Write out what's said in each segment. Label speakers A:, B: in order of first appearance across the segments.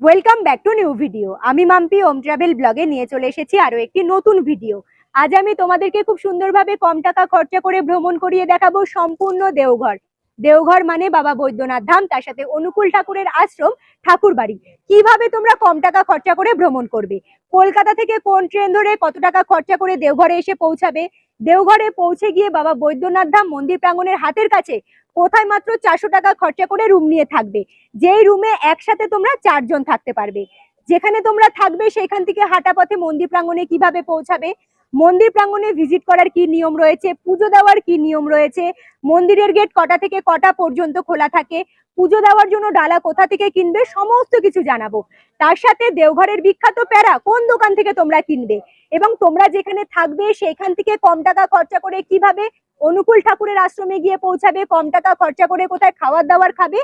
A: Welcome back to new video. আমি Mampi home travel ব্লগে নিয়ে চলে এসেছি আরো একটি নতুন ভিডিও। আজ আমি তোমাদেরকে খুব সুন্দরভাবে কম টাকা খরচা করে ভ্রমণ করিয়ে দেখাবো সম্পূর্ণ দেওঘর। দেওঘর মানে বাবা বৈদ্যনাথ ধাম, তার সাথে অনুকূল ঠাকুরের আশ্রম, ঠাকুর বাড়ি। কিভাবে তোমরা কম টাকা খরচা করে ভ্রমণ করবে, কলকাতা থেকে কোন ট্রেন ধরে কত টাকা খরচা করে দেওঘরে এসে পৌঁছাবে, দেওঘরে পৌঁছে গিয়ে বাবা বৈদ্যনাথ ধাম মন্দির প্রাঙ্গণের হাতের কাছে কোথায় মাত্র 400 টাকা খরচা করে রুম নিয়ে থাকবে, যেই রুমে একসাথে তোমরা 4 জন থাকতে পারবে। যেখানে তোমরা থাকবে সেখান থেকে হাঁটা পথে মন্দির প্রাঙ্গণে কিভাবে পৌঁছাবে, মন্দির প্রাঙ্গণে ভিজিট করার কি নিয়ম রয়েছে, পুজো দেওয়ার কি নিয়ম রয়েছে, মন্দিরের গেট কটা থেকে কটা পর্যন্ত খোলা থাকে, পুজো দেওয়ার জন্য ডালা কোথা থেকে কিনবে, সমস্ত কিছু জানাবো। তার সাথে দেওঘরের বিখ্যাত প্যারা কোন দোকান থেকে তোমরা কিনবে, এবং তোমরা যেখানে থাকবে সেখান থেকে কম টাকা খরচা করে কিভাবে অনুকূল ঠাকুরের আশ্রমে গিয়ে পৌঁছাবে, কম টাকা খরচা করে কোথায় খাবার দাবার খাবে,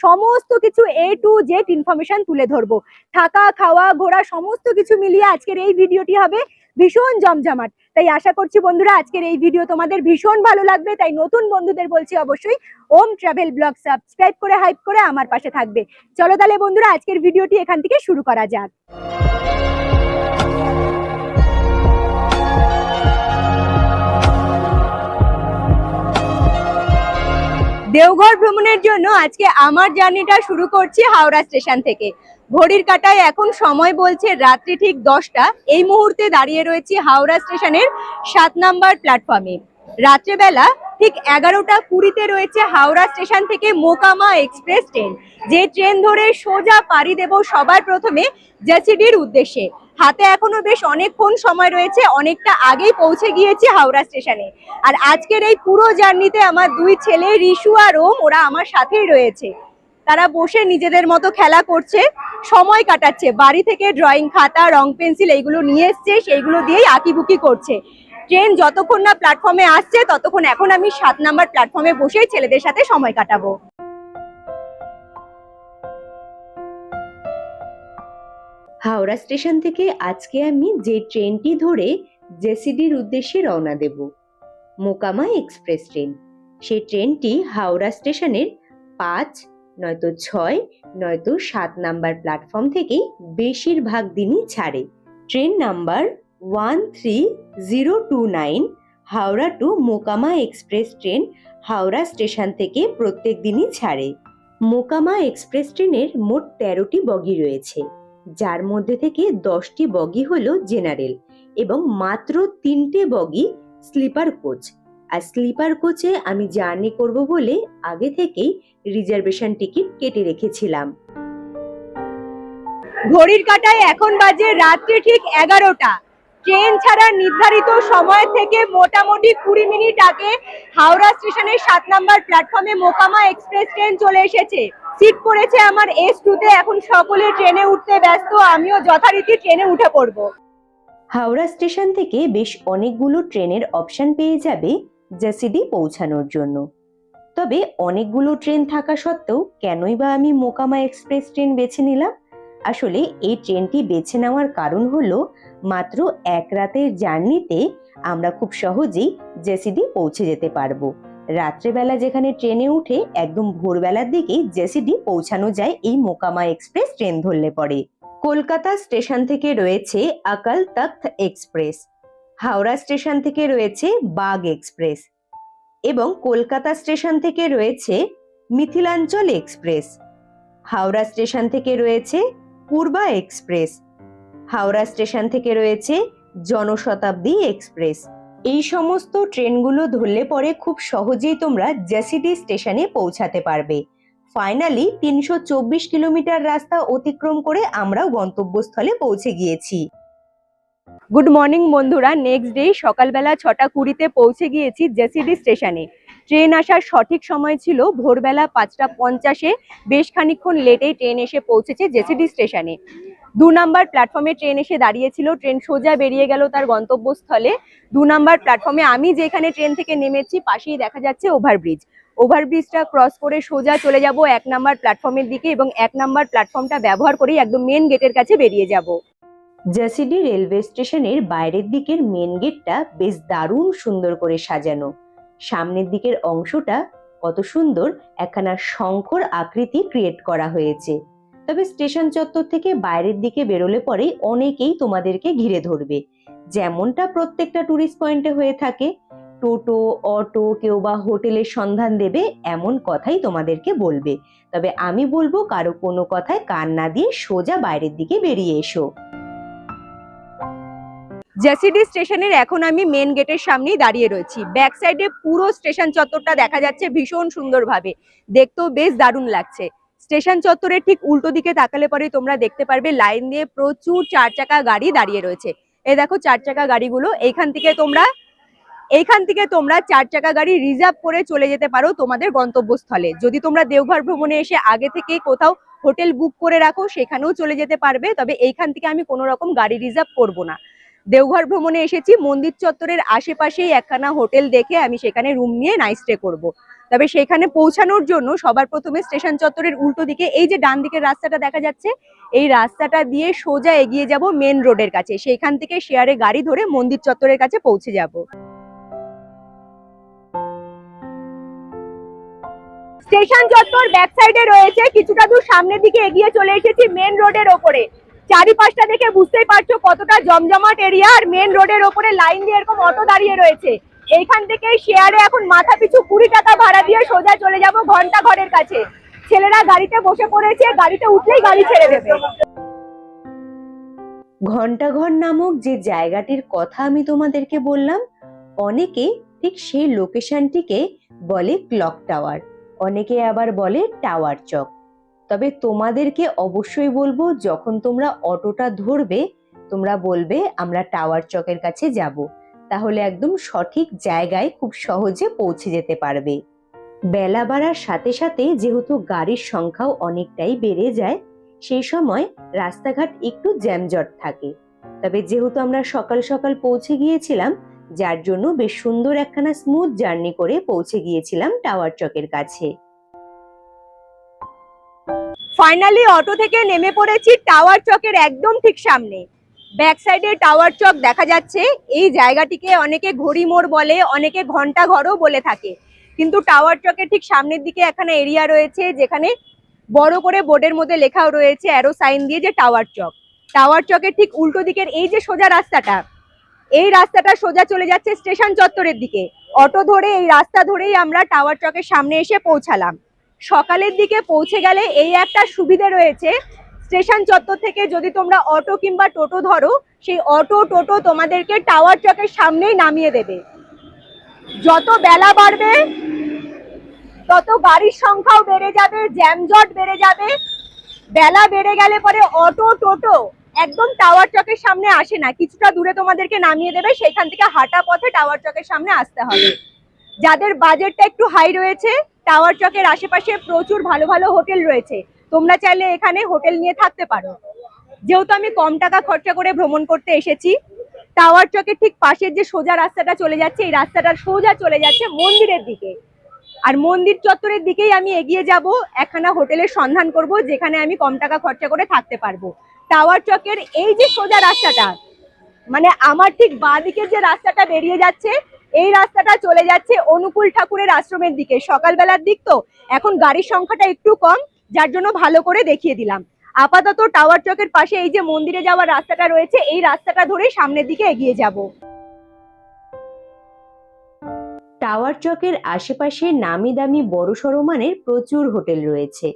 A: সমস্ত কিছু A to Z ইনফরমেশন তুলে ধরবো। থাকা খাওয়া ঘোরা সমস্ত কিছু মিলিয়ে আজকের এই ভিডিওটি হবে ভীষণ জমজমাট। তাই আশা করছি বন্ধুরা আজকের এই ভিডিও তোমাদের ভীষণ ভালো লাগবে। তাই নতুন বন্ধুদের বলছি অবশ্যই ওম ট্রাভেল ব্লগ সাবস্ক্রাইব করে হাইপ করে আমার পাশে থাকবে। চলো তাহলে বন্ধুরা আজকের ভিডিওটি এখান থেকে শুরু করা যাক। দেওঘর ভ্রমণের জন্য আজকে আমার জার্নিটা শুরু করছি হাওড়া স্টেশন থেকে। ঘড়ির কাঁটায় এখন সময় বলছে রাত্রি ঠিক 10টা। এই মুহূর্তে দাঁড়িয়ে রয়েছি হাওড়া স্টেশনের 7 নাম্বার প্ল্যাটফর্মে। রাত্রেবেলা ঠিক 11টা 20-তে রয়েছে হাওড়া স্টেশন থেকে মোকামা এক্সপ্রেস ট্রেন, যে ট্রেন ধরে সোজা পাড়ি দেব সবার প্রথমে জেসিডির উদ্দেশ্যে। হাতে এখনো বেশ অনেকক্ষণ সময় রয়েছে, অনেকটা আগেই পৌঁছে গিয়েছি হাওড়া স্টেশনে। আর আজকের এই পুরো জার্নিতে আমার দুই ছেলে রিশু আর ওম, ওরা আমার সাথেই রয়েছে। তারা বসে নিজেদের মতো খেলা করছে, সময় কাটাচ্ছে। বাড়ি থেকে ড্রয়িং খাতা রং পেন্সিল এইগুলো নিয়ে এসছে, সেইগুলো দিয়েই আঁকিবুকি করছে। ট্রেন যতক্ষণ না প্ল্যাটফর্মে আসছে ততক্ষণ এখন আমি 7 নাম্বার প্ল্যাটফর্মে বসেই ছেলেদের সাথে সময় কাটাবো।
B: হাওড়া স্টেশন থেকে আজকে আমি যে ট্রেনটি ধরে জেসিডির উদ্দেশ্যে রওনা দেব, মোকামা এক্সপ্রেস ট্রেন। সেই ট্রেনটি হাওড়া স্টেশনের 5 নয়তো 6 নয়তো 7 নাম্বার প্ল্যাটফর্ম থেকেই বেশিরভাগ দিনই ছাড়ে। Train number 13029 Howrah to Mokama express train Howrah station থেকে প্রত্যেক দিনই ছাড়ে। মোকামা এক্সপ্রেস ট্রেনের মোট 13টি বগি রয়েছে, যার মধ্যে থেকে 10টি বগি হলো জেনারেল এবং মাত্র 3টে বগি স্লিপার কোচ। আর স্লিপার কোচে আমি জার্নি করব বলে আগে থেকেই রিজার্ভেশন টিকিট কেটে রেখেছিলাম।
A: ঘড়ির কাঁটায় এখন বাজে রাত্রি ঠিক 11টা। ট্রেন ছাড়ার নির্ধারিত সময় থেকে মোটামুটি 20 মিনিট আগে হাওড়া স্টেশনের 7 নাম্বার প্ল্যাটফর্মে মোকামা এক্সপ্রেস ট্রেন চলে এসেছে। সিট পড়েছে আমার S2-তে। এখন সকলে ট্রেনে উঠতে ব্যস্ত, আমিও যথারীতি ট্রেনে উঠে পড়ব।
B: হাওড়া স্টেশন থেকে বেশ অনেকগুলো ট্রেনের অপশন পেয়ে যাবে জেসিডি পৌঁছানোর জন্য। তবে অনেকগুলো ট্রেন থাকা সত্ত্বেও কেনই বা আমি মোকামা এক্সপ্রেস ট্রেন বেছে নিলাম? আসলে এই ট্রেনটি বেছে নেওয়ার কারণ হলো মাত্র এক রাতের জার্নিতে আমরা খুব সহজেই জেসিডি পৌঁছে যেতে পারবো। রাত্রেবেলা যেখানে ট্রেনে উঠে একদম ভোরবেলার দিকেই জেসিডি পৌঁছানো যায় এই মোকামা এক্সপ্রেস ট্রেন ধরলে পরে। কলকাতা স্টেশন থেকে রয়েছে আকাল তখ্ত এক্সপ্রেস, হাওড়া স্টেশন থেকে রয়েছে বাগ এক্সপ্রেস এবং কলকাতা স্টেশন থেকে রয়েছে মিথিলাঞ্চল এক্সপ্রেস। হাওড়া স্টেশন থেকে রয়েছে পূর্বা এক্সপ্রেস। হাওড়া স্টেশন থেকে রয়েছে জনশতাব্দী এক্সপ্রেস। এই সমস্ত ট্রেনগুলো ধরলে পরে খুব সহজেই তোমরা জেসিডি স্টেশনে পৌঁছাতে পারবে। ফাইনালি 324 কিলোমিটার রাস্তা অতিক্রম করে আমরাও গন্তব্যস্থলে পৌঁছে গিয়েছি।
A: গুড মর্নিং বন্ধুরা। নেক্সট ডে সকালবেলা 6টা 20-তে পৌঁছে গিয়েছি জেসিডি স্টেশনে। ট্রেন আসার সঠিক সময় ছিল ভোরবেলা 5টা 50-এ। বেশ খানিকক্ষণ লেটেই ট্রেন এসে পৌঁছেছে জেসিডি স্টেশনে। 2 নাম্বার প্ল্যাটফর্মে ট্রেন এসে দাঁড়িয়েছিল। ট্রেন সোজা বেরিয়ে গেল তার গন্তব্যস্থলে। 2 নাম্বার প্ল্যাটফর্মে আমি যেখানে ট্রেন থেকে নেমেছি পাশেই দেখা যাচ্ছে ওভারব্রিজ। ওভারব্রিজটা ক্রস করে সোজা চলে যাব 1 নাম্বার প্ল্যাটফর্মের দিকে এবং 1 নাম্বার প্ল্যাটফর্মটা ব্যবহার করেই একদম মেন গেটের কাছে বেরিয়ে যাব।
B: জেসিডি রেলওয়ে স্টেশনের বাইরের দিকের মেন গেটটা বেশ দারুণ সুন্দর করে সাজানো। সামনের দিকের অংশটা কত সুন্দর একখানা শঙ্খর আকৃতি ক্রিয়েট করা হয়েছে। তবে স্টেশন চত্বর থেকে বাইরের দিকে বেরোলে পরেই অনেকেই তোমাদেরকে ঘিরে ধরবে, যেমনটা প্রত্যেকটা টুরিস্ট পয়েন্টে হয়ে থাকে। টোটো, অটো, কেউ বা হোটেলের সন্ধান দেবে, এমন কথাই তোমাদেরকে বলবে। তবে আমি বলবো কারো কোনো কথায় কান না দিয়ে সোজা বাইরের দিকে বেরিয়ে এসো।
A: জেসিডি স্টেশনের এখন আমি মেন গেটের সামনেই দাঁড়িয়ে রয়েছি। ব্যাক সাইডে পুরো স্টেশন চত্বরটা দেখা যাচ্ছে ভীষণ সুন্দরভাবে, দেখতেও বেশ দারুণ লাগছে। স্টেশন চত্বরের ঠিক উল্টো দিকে তাকালে পরে তোমরা দেখতে পারবে লাইন দিয়ে প্রচুর 4 চাকা গাড়ি দাঁড়িয়ে রয়েছে। এই দেখো 4 চাকা গাড়িগুলো, এইখান থেকে তোমরা 4 চাকা গাড়ি রিজার্ভ করে চলে যেতে পারো তোমাদের গন্তব্যস্থলে। যদি তোমরা দেওঘর ভ্রমণে এসে আগে থেকে কোথাও হোটেল বুক করে রাখো, সেখানেও চলে যেতে পারবে। তবে এইখান থেকে আমি কোনো রকম গাড়ি রিজার্ভ করব না। দেওঘর ভ্রমণে এসেছি, মন্দির চত্বরের আশেপাশেই একখানা হোটেল দেখে আমি সেখানে রুম নিয়ে নাইট স্টে করব। তবে সেখানে পৌঁছানোর জন্য সবার প্রথমে স্টেশন চত্বরের উল্টো দিকে এই যে ডান দিকের রাস্তাটা দেখা যাচ্ছে, এই রাস্তাটা দিয়ে সোজা এগিয়ে যাব মেন রোডের কাছে। সেখান থেকে শেয়ারে গাড়ি ধরে মন্দির চত্বরের কাছে পৌঁছে যাব। স্টেশন চত্বর ব্যাক সাইডে রয়েছে, কিছুটা দূর সামনের দিকে এগিয়ে চলে এসেছি মেন রোডের ওপরে। চারিপাশটা দেখে বুঝতেই পারছো কতটা জমজমাট এরিয়া, আর মেন রোডের ওপরে লাইন দিয়ে এরকম অটো দাঁড়িয়ে রয়েছে। এইখান থেকে শেয়ারে এখন মাথা পিছু 20 টাকা ভাড়া দিয়ে সোজা চলে যাব ঘন্টা ঘরের কাছে। ছেলেরা গাড়িতে বসে পড়েছে, গাড়িতে উঠলেই গাড়ি ছেড়ে দেবে।
B: ঘন্টাঘর নামক যে জায়গাটির কথা আমি তোমাদেরকে বললাম, অনেকে ঠিক সেই লোকেশনটিকে বলে ক্লক টাওয়ার, অনেকে আবার বলে টাওয়ার চক। তবে তোমাদেরকে অবশ্যই বলবো, যখন তোমরা অটোটা ধরবে তোমরা বলবে আমরা টাওয়ার চকের কাছে যাব, তাহলে একদম সঠিক জায়গায় খুব সহজে পৌঁছে যেতে পারবে। বেলা বাড়ার সাথে সাথে যেহেতু গাড়ির সংখ্যাও অনেকটাই বেড়ে যায়, সেই সময় রাস্তাঘাট একটু জ্যামজট থাকে। তবে যেহেতু আমরা সকাল সকাল পৌঁছে গিয়েছিলাম, যার জন্য বেশ সুন্দর একখানা স্মুথ জার্নি করে পৌঁছে গিয়েছিলাম টাওয়ার চকের কাছে।
A: ফাইনালি অটো থেকে নেমে পড়েছি টাওয়ার চকের একদম ঠিক সামনে। ব্যাক সাইডে টাওয়ার চক দেখা যাচ্ছে। এই জায়গাটিকে অনেকে ঘড়ি মোড় বলে, অনেকে ঘন্টা ঘরও বলে থাকে। কিন্তু টাওয়ার চকের ঠিক সামনের দিকে একখানা এরিয়া রয়েছে, যেখানে বড় করে বোর্ডের মধ্যে লেখাও রয়েছে অ্যারো সাইন দিয়ে যে টাওয়ার চক। টাওয়ার চকের ঠিক উল্টো দিকের এই যে সোজা রাস্তাটা, এই রাস্তাটা সোজা চলে যাচ্ছে স্টেশন চত্বরের দিকে। অটো ধরে এই রাস্তা ধরেই আমরা টাওয়ার চকের সামনে এসে পৌঁছালাম। সকালের দিকে পৌঁছে গেলে এই একটা সুবিধে রয়েছে, স্টেশন চত্বর থেকে যদি তোমরা অটো কিংবা টোটো ধরো, সেই অটো টোটো তোমাদেরকে টাওয়ার চকের সামনেই নামিয়ে দেবে। যত বেলা বাড়বে তত গাড়ির সংখ্যাও বেড়ে যাবে, জ্যামজট বেড়ে যাবে। বেলা বেড়ে গেলে পরে অটো টোটো একদম টাওয়ার চকের সামনে আসে না, কিছুটা দূরে তোমাদেরকে নামিয়ে দেবে, সেখান থেকে হাঁটা পথে টাওয়ার চকের সামনে আসতে হবে। যাদের বাজেটটা একটু হাই রয়েছে, টাওয়ার চকের আশেপাশে প্রচুর ভালো ভালো হোটেল রয়েছে, তোমরা চাইলে এখানে হোটেল নিয়ে থাকতে পারো। যেহেতু আমি কম টাকা খরচা করে ভ্রমণ করতে এসেছি, টাওয়ার চকের ঠিক পাশের যে সোজা রাস্তাটা চলে যাচ্ছে, এই রাস্তাটা সোজা চলে যাচ্ছে মন্দিরের দিকে। আর মন্দির চত্বরের দিকেই আমি এগিয়ে যাব, একখানা হোটেলের সন্ধান করব যেখানে আমি কম টাকা খরচা করে থাকতে পারবো। টাওয়ার চকের এই যে সোজা রাস্তাটা, মানে আমার ঠিক বাঁ দিকের যে রাস্তাটা বেরিয়ে যাচ্ছে, এই রাস্তাটা চলে যাচ্ছে অনুকূল ঠাকুরের আশ্রমের দিকে। সকালবেলার দিক তো, এখন গাড়ির সংখ্যাটা একটু কম, যার জন্য ভালো করে দেখিয়ে দিলাম। আপাতত টাওয়ার চকের পাশে এই যে মন্দিরে যাওয়ার রাস্তাটা রয়েছে, এই রাস্তাটা ধরে সামনের দিকে এগিয়ে যাব।
B: টাওয়ার চকের আশেপাশে নামি দামি বড়সড় মানের প্রচুর হোটেল রয়েছে।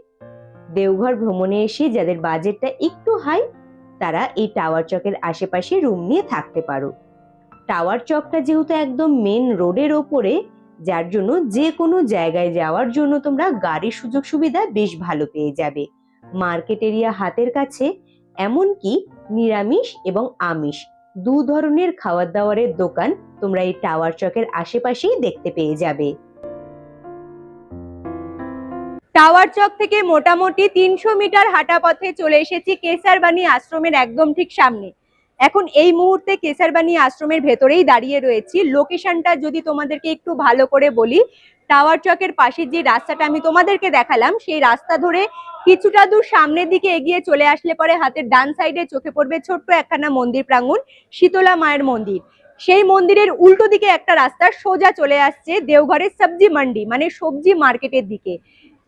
B: দেওঘর ভ্রমণে এসে যাদের বাজেটটা একটু হাই, তারা এই টাওয়ার চকের আশেপাশে রুম নিয়ে থাকতে পারো। টাওয়ার চকটা যেহেতু একদম মেন রোডের ওপরে, যার জন্য যে কোনো জায়গায় যাওয়ার জন্য তোমরা গাড়ির সুযোগ সুবিধা বেশ ভালো পেয়ে যাবে। মার্কেট এরিয়া হাতের কাছে, এমনকি নিরামিষ এবং আমিষ দু ধরনের খাবার দাবারের দোকান তোমরা এই টাওয়ার চকের আশেপাশেই দেখতে পেয়ে যাবে।
A: টাওয়ার চক থেকে মোটামুটি 300 মিটার হাঁটা পথে চলে এসেছি কেসারবানি আশ্রমের একদম ঠিক সামনে। এখন এই মুহূর্তে কেসারবানি আশ্রমের ভেতরেই দাঁড়িয়ে রয়েছি। লোকেশনটা যদি তোমাদেরকে একটু ভালো করে বলি, টাওয়ার চকের পাশে যে রাস্তাটা আমি তোমাদেরকে দেখালাম, সেই রাস্তা ধরে কিছুটা দূর সামনের দিকে এগিয়ে চলে আসলে পরে হাতের ডান সাইডে চোখে পড়বে ছোট্ট একখানা মন্দির প্রাঙ্গণ, শীতলা মায়ের মন্দির। সেই মন্দিরের উল্টো দিকে একটা রাস্তা সোজা চলে আসছে দেওঘরের সবজি মান্ডি, মানে সবজি মার্কেটের দিকে।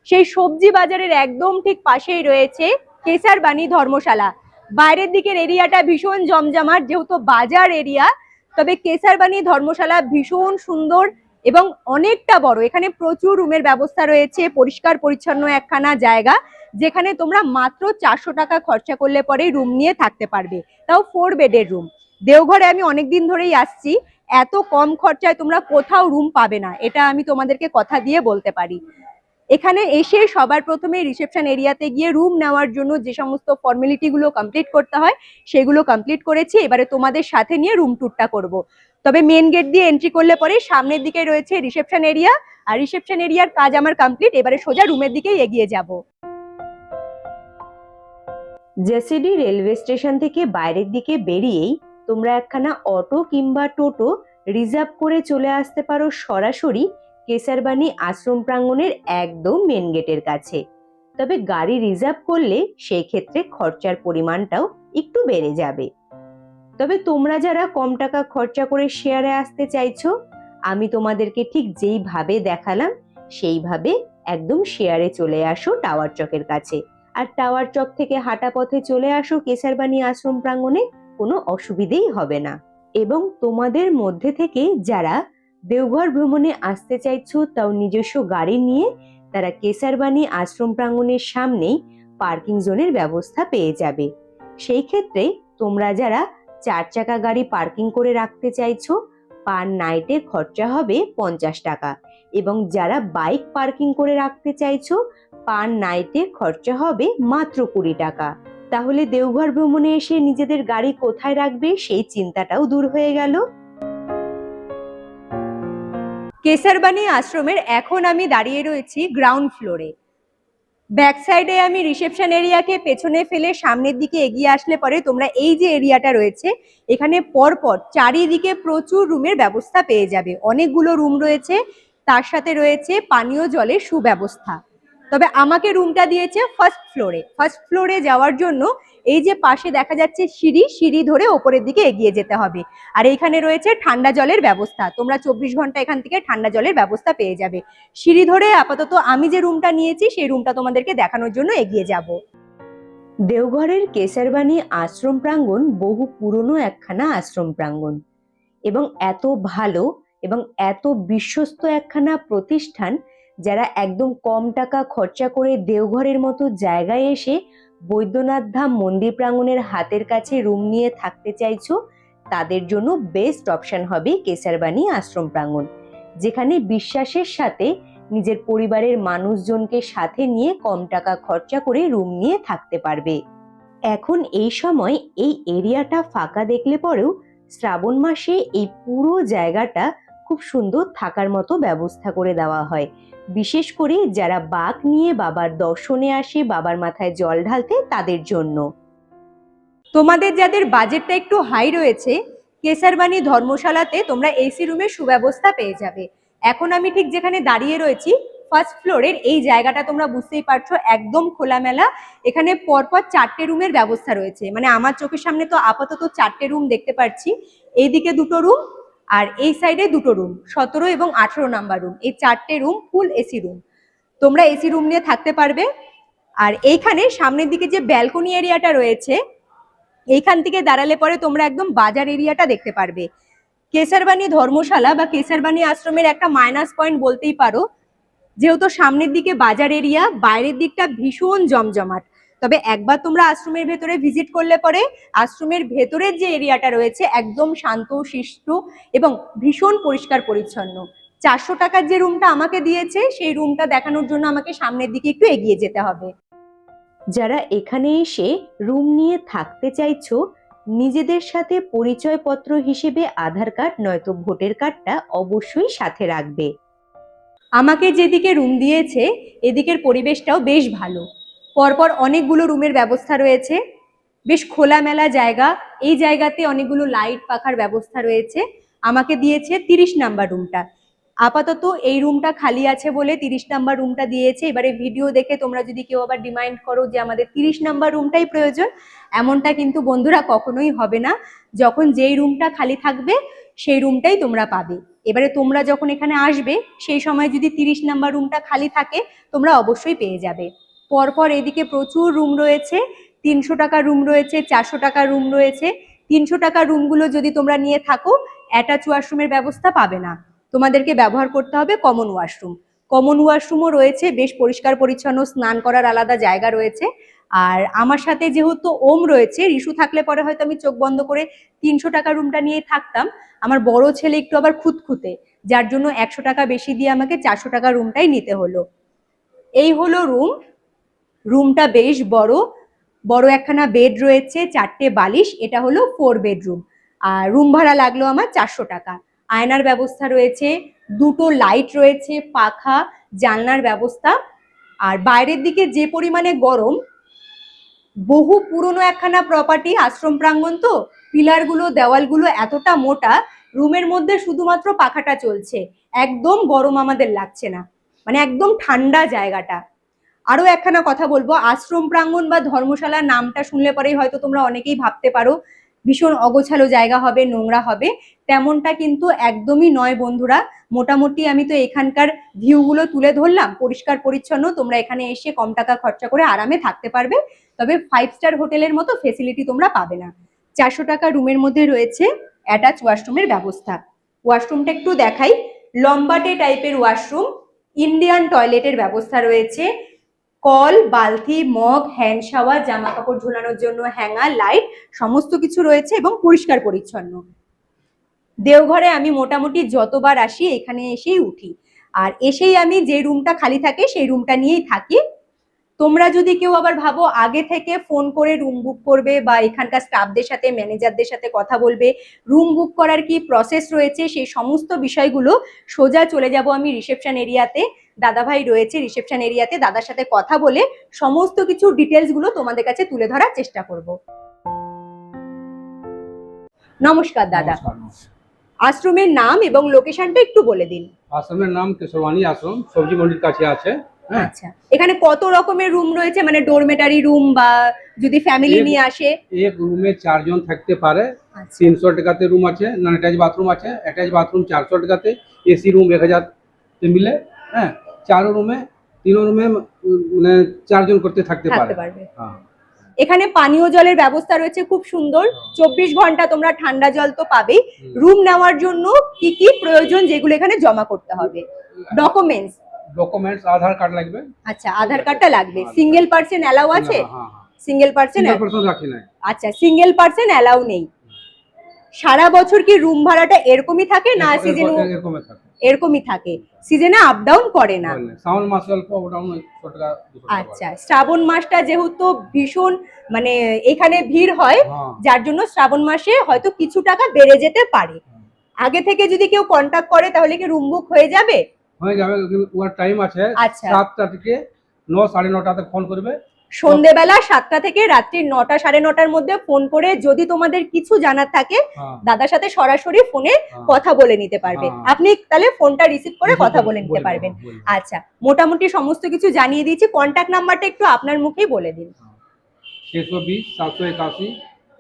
A: সেই সবজি বাজারের একদম ঠিক পাশেই রয়েছে কেসারবানি ধর্মশালা। বাইরের দিকের এরিয়াটা ভীষণ জমজমাট, যেহেতু বাজার এরিয়া, তবে কেসারবানি ধর্মশালা ভীষণ সুন্দর এবং অনেকটা বড়। এখানে প্রচুর রুমের ব্যবস্থা রয়েছে, পরিষ্কার পরিচ্ছন্ন একখানা জায়গা, যেখানে তোমরা মাত্র 400 টাকা খরচা করলে পরেই রুম নিয়ে থাকতে পারবে, তাও 4 বেডের রুম। দেওঘরে আমি অনেকদিন ধরেই আসছি, এত কম খরচায় তোমরা কোথাও রুম পাবে না, এটা আমি তোমাদেরকে কথা দিয়ে বলতে পারি। এখানে এসে সবার প্রথমে রিসেপশন এরিয়াতে গিয়ে রুম নেওয়ার জন্য যে সমস্ত ফর্মালিটি গুলো কমপ্লিট করতে হয় সেগুলো কমপ্লিট করেছি। এবারে তোমাদের সাথে নিয়ে রুম ট্যুরটা করব। তবে মেন গেট দিয়ে এন্ট্রি করলে পরে সামনের দিকে রয়েছে রিসেপশন এরিয়া, আর রিসেপশন এরিয়ার কাজ আমার কমপ্লিট। এবারে সোজা রুমের দিকেই এগিয়ে যাব।
B: জেসিডি রেলওয়ে স্টেশন থেকে বাইরের দিকে বেরিয়েই তোমরা একখানা অটো কিংবা টোটো রিজার্ভ করে চলে আসতে পারো সরাসরি কেসারবানি আশ্রম প্রাঙ্গণের একদম মেন গেটের কাছে। তবে গাড়ি রিজার্ভ করলে সেই ক্ষেত্রে খরচার পরিমাণটাও একটু বেড়ে যাবে। তবে তোমরা যারা কম টাকা খরচা করে শেয়ারে আসতে চাইছো, আমি তোমাদেরকে ঠিক যেইভাবে দেখালাম সেইভাবে একদম শেয়ারে চলে আসো টাওয়ার চকের কাছে, আর টাওয়ার চক থেকে হাঁটা পথে চলে আসো কেসারবানি আশ্রম প্রাঙ্গণে, কোনো অসুবিধেই হবে না। এবং তোমাদের মধ্যে থেকে যারা দেওঘর ভ্রমণে আসতে চাইছো তাও নিজস্ব গাড়ি নিয়ে, তারা কেসারবানি আশ্রম প্রাঙ্গণের সামনেই পার্কিং জোনের ব্যবস্থা পেয়ে যাবে। সেই ক্ষেত্রে তোমরা যারা 4 চাকা গাড়ি পার্কিং করে রাখতে চাইছো, পার নাইটে খরচা হবে 50 টাকা, এবং যারা বাইক পার্কিং করে রাখতে চাইছো পার নাইটে খরচা হবে মাত্র 20 টাকা। তাহলে দেওঘর ভ্রমণে এসে নিজেদের গাড়ি কোথায় রাখবে সেই চিন্তাটাও দূর হয়ে গেল।
A: কেসারবানি আশ্রমের এখন আমি দাঁড়িয়ে রয়েছি গ্রাউন্ড ফ্লোরে। ব্যাক সাইডে আমি রিসেপশন এরিয়াকে পেছনে ফেলে সামনের দিকে এগিয়ে আসলে পরে তোমরা এই যে এরিয়াটা রয়েছে, এখানে পরপর চারিদিকে প্রচুর রুমের ব্যবস্থা পেয়ে যাবে। অনেকগুলো রুম রয়েছে, তার সাথে রয়েছে পানীয় জলের সুব্যবস্থা। তবে আমাকে রুমটা দিয়েছে ফার্স্ট ফ্লোরে। ফার্স্ট ফ্লোরে যাওয়ার জন্য এই যে পাশে দেখা যাচ্ছে সিঁড়ি ধরে ওপরের দিকে এগিয়ে যেতে হবে। আর এইখানে রয়েছে ঠান্ডা জলের ব্যবস্থা, তোমরা 24 ঘন্টা এখান থেকে ঠান্ডা জলের ব্যবস্থা পেয়ে যাবে। সিঁড়ি ধরে আপাতত আমি যে রুমটা নিয়েছি সেই রুমটা তোমাদেরকে দেখানোর জন্য এগিয়ে যাব।
B: দেওঘরের কেসারবানি আশ্রম প্রাঙ্গণ বহু পুরনো একখানা আশ্রম প্রাঙ্গণ, এবং এত ভালো এবং এত বিশ্বস্ত একখানা প্রতিষ্ঠান, যারা একদম কম টাকা খরচা করে দেওঘরের মতো জায়গায় এসে বৈদ্যনাথ ধাম মন্দির প্রাঙ্গণের হাতের কাছে রুম নিয়ে থাকতে চাইছো, তাদের জন্য বেস্ট অপশন হবে কেসারবানি আশ্রম প্রাঙ্গণ, যেখানে বিশ্বাসের সাথে নিজের পরিবারের মানুষজনকে সাথে নিয়ে কম টাকা খরচা করে রুম নিয়ে থাকতে পারবে। এখন এই সময় এই এরিয়াটা ফাঁকা দেখলে পরেও শ্রাবণ মাসে এই পুরো জায়গাটা খুব সুন্দর থাকার মতো ব্যবস্থা করে দেওয়া হয়, বিশেষ করে যারা বাঁক নিয়ে বাবার দর্শনে আসে, বাবার মাথায় জল ঢালতে, তাদের জন্য।
A: তোমাদের যাদের বাজেটটা একটু হাই রয়েছে, কেসারবানি ধর্মশালাতে তোমরা এসি রুমের সুব্যবস্থা পেয়ে যাবে। এখন আমি ঠিক যেখানে দাঁড়িয়ে রয়েছি ফার্স্ট ফ্লোরের এই জায়গাটা তোমরা বুঝতেই পারছো, একদম খোলামেলা। এখানে পরপর 4টে রুমের ব্যবস্থা রয়েছে, মানে আমার চোখের সামনে তো আপাতত 4টে রুম দেখতে পাচ্ছি। এইদিকে 2টো রুম আর এই সাইডে 2টো রুম, 17 এবং 18 নাম্বার রুম, এই 4টে রুম ফুল এসি রুম। তোমরা এসি রুম নিয়ে থাকতে পারবে। আর এইখানে সামনের দিকে যে ব্যালকনি এরিয়াটা রয়েছে, এইখান থেকে দাঁড়ালে পরে তোমরা একদম বাজার এরিয়াটা দেখতে পারবে। কেসারবানি ধর্মশালা বা কেসারবানি আশ্রমের একটা মাইনাস পয়েন্ট বলতেই পারো, যেহেতু সামনের দিকে বাজার এরিয়া, বাইরের দিকটা ভীষণ জমজমাট। তবে একবার তোমরা আশ্রমের ভেতরে ভিজিট করলে পরে আশ্রমের ভেতরের যে এরিয়াটা রয়েছে একদম শান্ত শিষ্ট এবং ভীষণ পরিষ্কার পরিচ্ছন্ন। 400 টাকার যে রুমটা আমাকে দিয়েছে সেই রুমটা দেখানোর জন্য আমাকে সামনের দিকে একটু এগিয়ে যেতে হবে।
B: যারা এখানে এসে রুম নিয়ে থাকতে চাইছো, নিজেদের সাথে পরিচয়পত্র হিসেবে আধার কার্ড নয়তো ভোটার কার্ডটা অবশ্যই সাথে রাখবে।
A: আমাকে যেদিকে রুম দিয়েছে এদিকের পরিবেশটাও বেশ ভালো, পরপর অনেকগুলো রুমের ব্যবস্থা রয়েছে, বেশ খোলামেলা জায়গা। এই জায়গাতে অনেকগুলো লাইট পাখার ব্যবস্থা রয়েছে। আমাকে দিয়েছে 30 নাম্বার রুমটা। আপাতত এই রুমটা খালি আছে বলে 30 নাম্বার রুমটা দিয়েছে। এবারে ভিডিও দেখে তোমরা যদি কেউ আবার ডিমান্ড করো যে আমাদের 30 নাম্বার রুমটাই প্রয়োজন, এমনটা কিন্তু বন্ধুরা কখনোই হবে না। যখন যেই রুমটা খালি থাকবে সেই রুমটাই তোমরা পাবে। এবারে তোমরা যখন এখানে আসবে সেই সময় যদি 30 নাম্বার রুমটা খালি থাকে তোমরা অবশ্যই পেয়ে যাবে। পরপর এদিকে প্রচুর রুম রয়েছে, 300 টাকা রুম রয়েছে, 400 টাকা রুম রয়েছে। 300 টাকা রুমগুলো যদি তোমরা নিয়ে থাকো অ্যাটাচ ওয়াশরুমের ব্যবস্থা পাবে না, তোমাদেরকে ব্যবহার করতে হবে কমন ওয়াশরুম। কমন ওয়াশরুমও রয়েছে, বেশ পরিষ্কার পরিচ্ছন্ন, স্নান করার আলাদা জায়গা রয়েছে। আর আমার সাথে যেহেতু ওম রয়েছে, রিশু থাকলে পরে হয়তো আমি চোখ বন্ধ করে 300 টাকা রুমটা নিয়ে থাকতাম। আমার বড় ছেলে একটু আবার খুঁতখুঁতে, যার জন্য 100 টাকা বেশি দিয়ে আমাকে 400 টাকা রুমটাই নিতে হলো। এই হলো রুম। রুমটা বেশ বড়, বড় একখানা বেড রয়েছে, 4টে বালিশ। এটা হলো 4 বেডরুম। আর রুম ভাড়া লাগলো আমার 400 টাকা। আয়নার ব্যবস্থা রয়েছে, 2টো লাইট রয়েছে, পাখা, জানলার ব্যবস্থা। আর বাইরের দিকে যে পরিমাণে গরম, বহু পুরনো একখানা প্রপার্টি, আশ্রম প্রাঙ্গণ তো, পিলারগুলো দেওয়ালগুলো এতটা মোটা, রুমের মধ্যে শুধুমাত্র পাখাটা চলছে, একদম গরম আমাদের লাগছে না, মানে একদম ঠান্ডা জায়গাটা। আরো একখানা কথা বলবো, আশ্রম প্রাঙ্গণ বা ধর্মশালা নামটা শুনলে পরেই হয়তো তোমরা অনেকেই ভাবতে পারো ভীষণ অগোছালো জায়গা হবে, নোংরা হবে। তেমনটা কিন্তু একদমই নয় বন্ধুরা। মোটামুটি আমি তো এখানকার ভিউগুলো তুলে ধরলাম, পরিষ্কার পরিচ্ছন্ন, তোমরা এখানে এসে কম টাকা খরচা করে আরামে থাকতে পারবে। তবে 5 স্টার হোটেলের মতো ফেসিলিটি তোমরা পাবে না। 400 টাকা রুমের মধ্যে রয়েছে অ্যাটাচ ওয়াশরুমের ব্যবস্থা। ওয়াশরুমটা একটু দেখাই, লম্বাটে টাইপের ওয়াশরুম, ইন্ডিয়ান টয়লেটের ব্যবস্থা রয়েছে, কল, বালতি, মগ, হ্যান্ড শাওয়ার, জামা কাপড় ঝোলানোর জন্য হ্যাঙ্গার, লাইট, সমস্ত কিছু রয়েছে এবং পরিষ্কার পরিচ্ছন্ন। দেওঘরে আমি মোটামুটি যতবার আসি এখানে এসেই উঠি, আর এসেই আমি যে রুমটা খালি থাকে সেই রুমটা নিয়েই থাকি। তোমরা যদি কেউ আবার ভাবো আগে থেকে ফোন করে রুম বুক করবে বা এখানকার স্টাফদের সাথে, ম্যানেজারদের সাথে কথা বলবে, রুম বুক করার কি প্রসেস রয়েছে সেই সমস্ত বিষয়গুলো, সোজা চলে যাব আমি রিসেপশন এরিয়াতে। দাদাভাই রয়েছে রিসেপশন এরিয়াতে, দাদার সাথে কথা বলে সমস্ত কিছু ডিটেলস গুলো তোমাদের কাছে তুলে ধরার চেষ্টা করব। নমস্কার দাদা, আশ্রমের নাম এবং লোকেশনটা একটু বলে দিন।
C: আশ্রমের নাম কেশরবাণী আশ্রম, সবজি মন্ডির কাছে আছে।
A: আচ্ছা, এখানে কত রকমের রুম রয়েছে, মানে ডোরমেটারি রুম বা যদি ফ্যামিলি নিয়ে আসে?
C: এক রুমে 4 জন থাকতে পারে। 300 টাকাতে রুম আছে, নন অ্যাটাচ বাথরুম আছে। অ্যাটাচ বাথরুম 400 টাকাতে, এসি রুম 1000 তে মিলে। হ্যাঁ, 3 রুমে মানে 4 জন করতে থাকতে পারবে। হ্যাঁ,
A: এখানে পানীয় জলের ব্যবস্থা রয়েছে খুব সুন্দর, 24 ঘন্টা তোমরা ঠান্ডা জল তো পাবেই। রুম নেওয়ার জন্য কি কি প্রয়োজন যেগুলো এখানে জমা করতে হবে? ডকুমেন্টস
C: আধার কার্ড লাগবে।
A: আচ্ছা, আধার কার্ডটা লাগবে। সিঙ্গেল পারসন অ্যালাউ আছে? সিঙ্গেল পারসন
C: রাখি না।
A: আচ্ছা, সিঙ্গেল পারসন অ্যালাউ নেই। সারা বছর কি রুম ভাড়াটা এরকমই থাকে না সিজনে? এরকমই থাকে, সিজনে আপ ডাউন করে না।
C: শ্রাবণ মাসে অল্প আপ ডাউন 100 টাকা 200 টাকা।
A: আচ্ছা, শ্রাবণ মাসটা যেহেতু ভীষণ মানে এখানে ভিড় হয়, যার জন্য শ্রাবণ মাসে হয়তো কিছু টাকা বেড়ে যেতে পারে। আগে থেকে যদি কেউ কন্টাক্ট করে তাহলে কি রুম বুক হয়ে যাবে?
C: হয়ে যাবে, ওর টাইম আছে। 7টা থেকে 9, 9:30 তক ফোন করবে।
A: সন্ধ্যেবেলা 7টা থেকে রাত্রি 9টা, 9:30টার মধ্যে ফোন করে যদি তোমাদের কিছু জানার থাকে দাদার সাথে সরাসরি ফোনে কথা বলে নিতে পারবে। আপনি তাহলে ফোনটা রিসিভ করে কথা বলে নিতে পারবেন। আচ্ছা, মোটামুটি সমস্ত কিছু জানিয়ে দিয়েছি। কন্ট্যাক্ট নাম্বারটা একটু আপনার মুখেই বলে দিন।
C: 620 781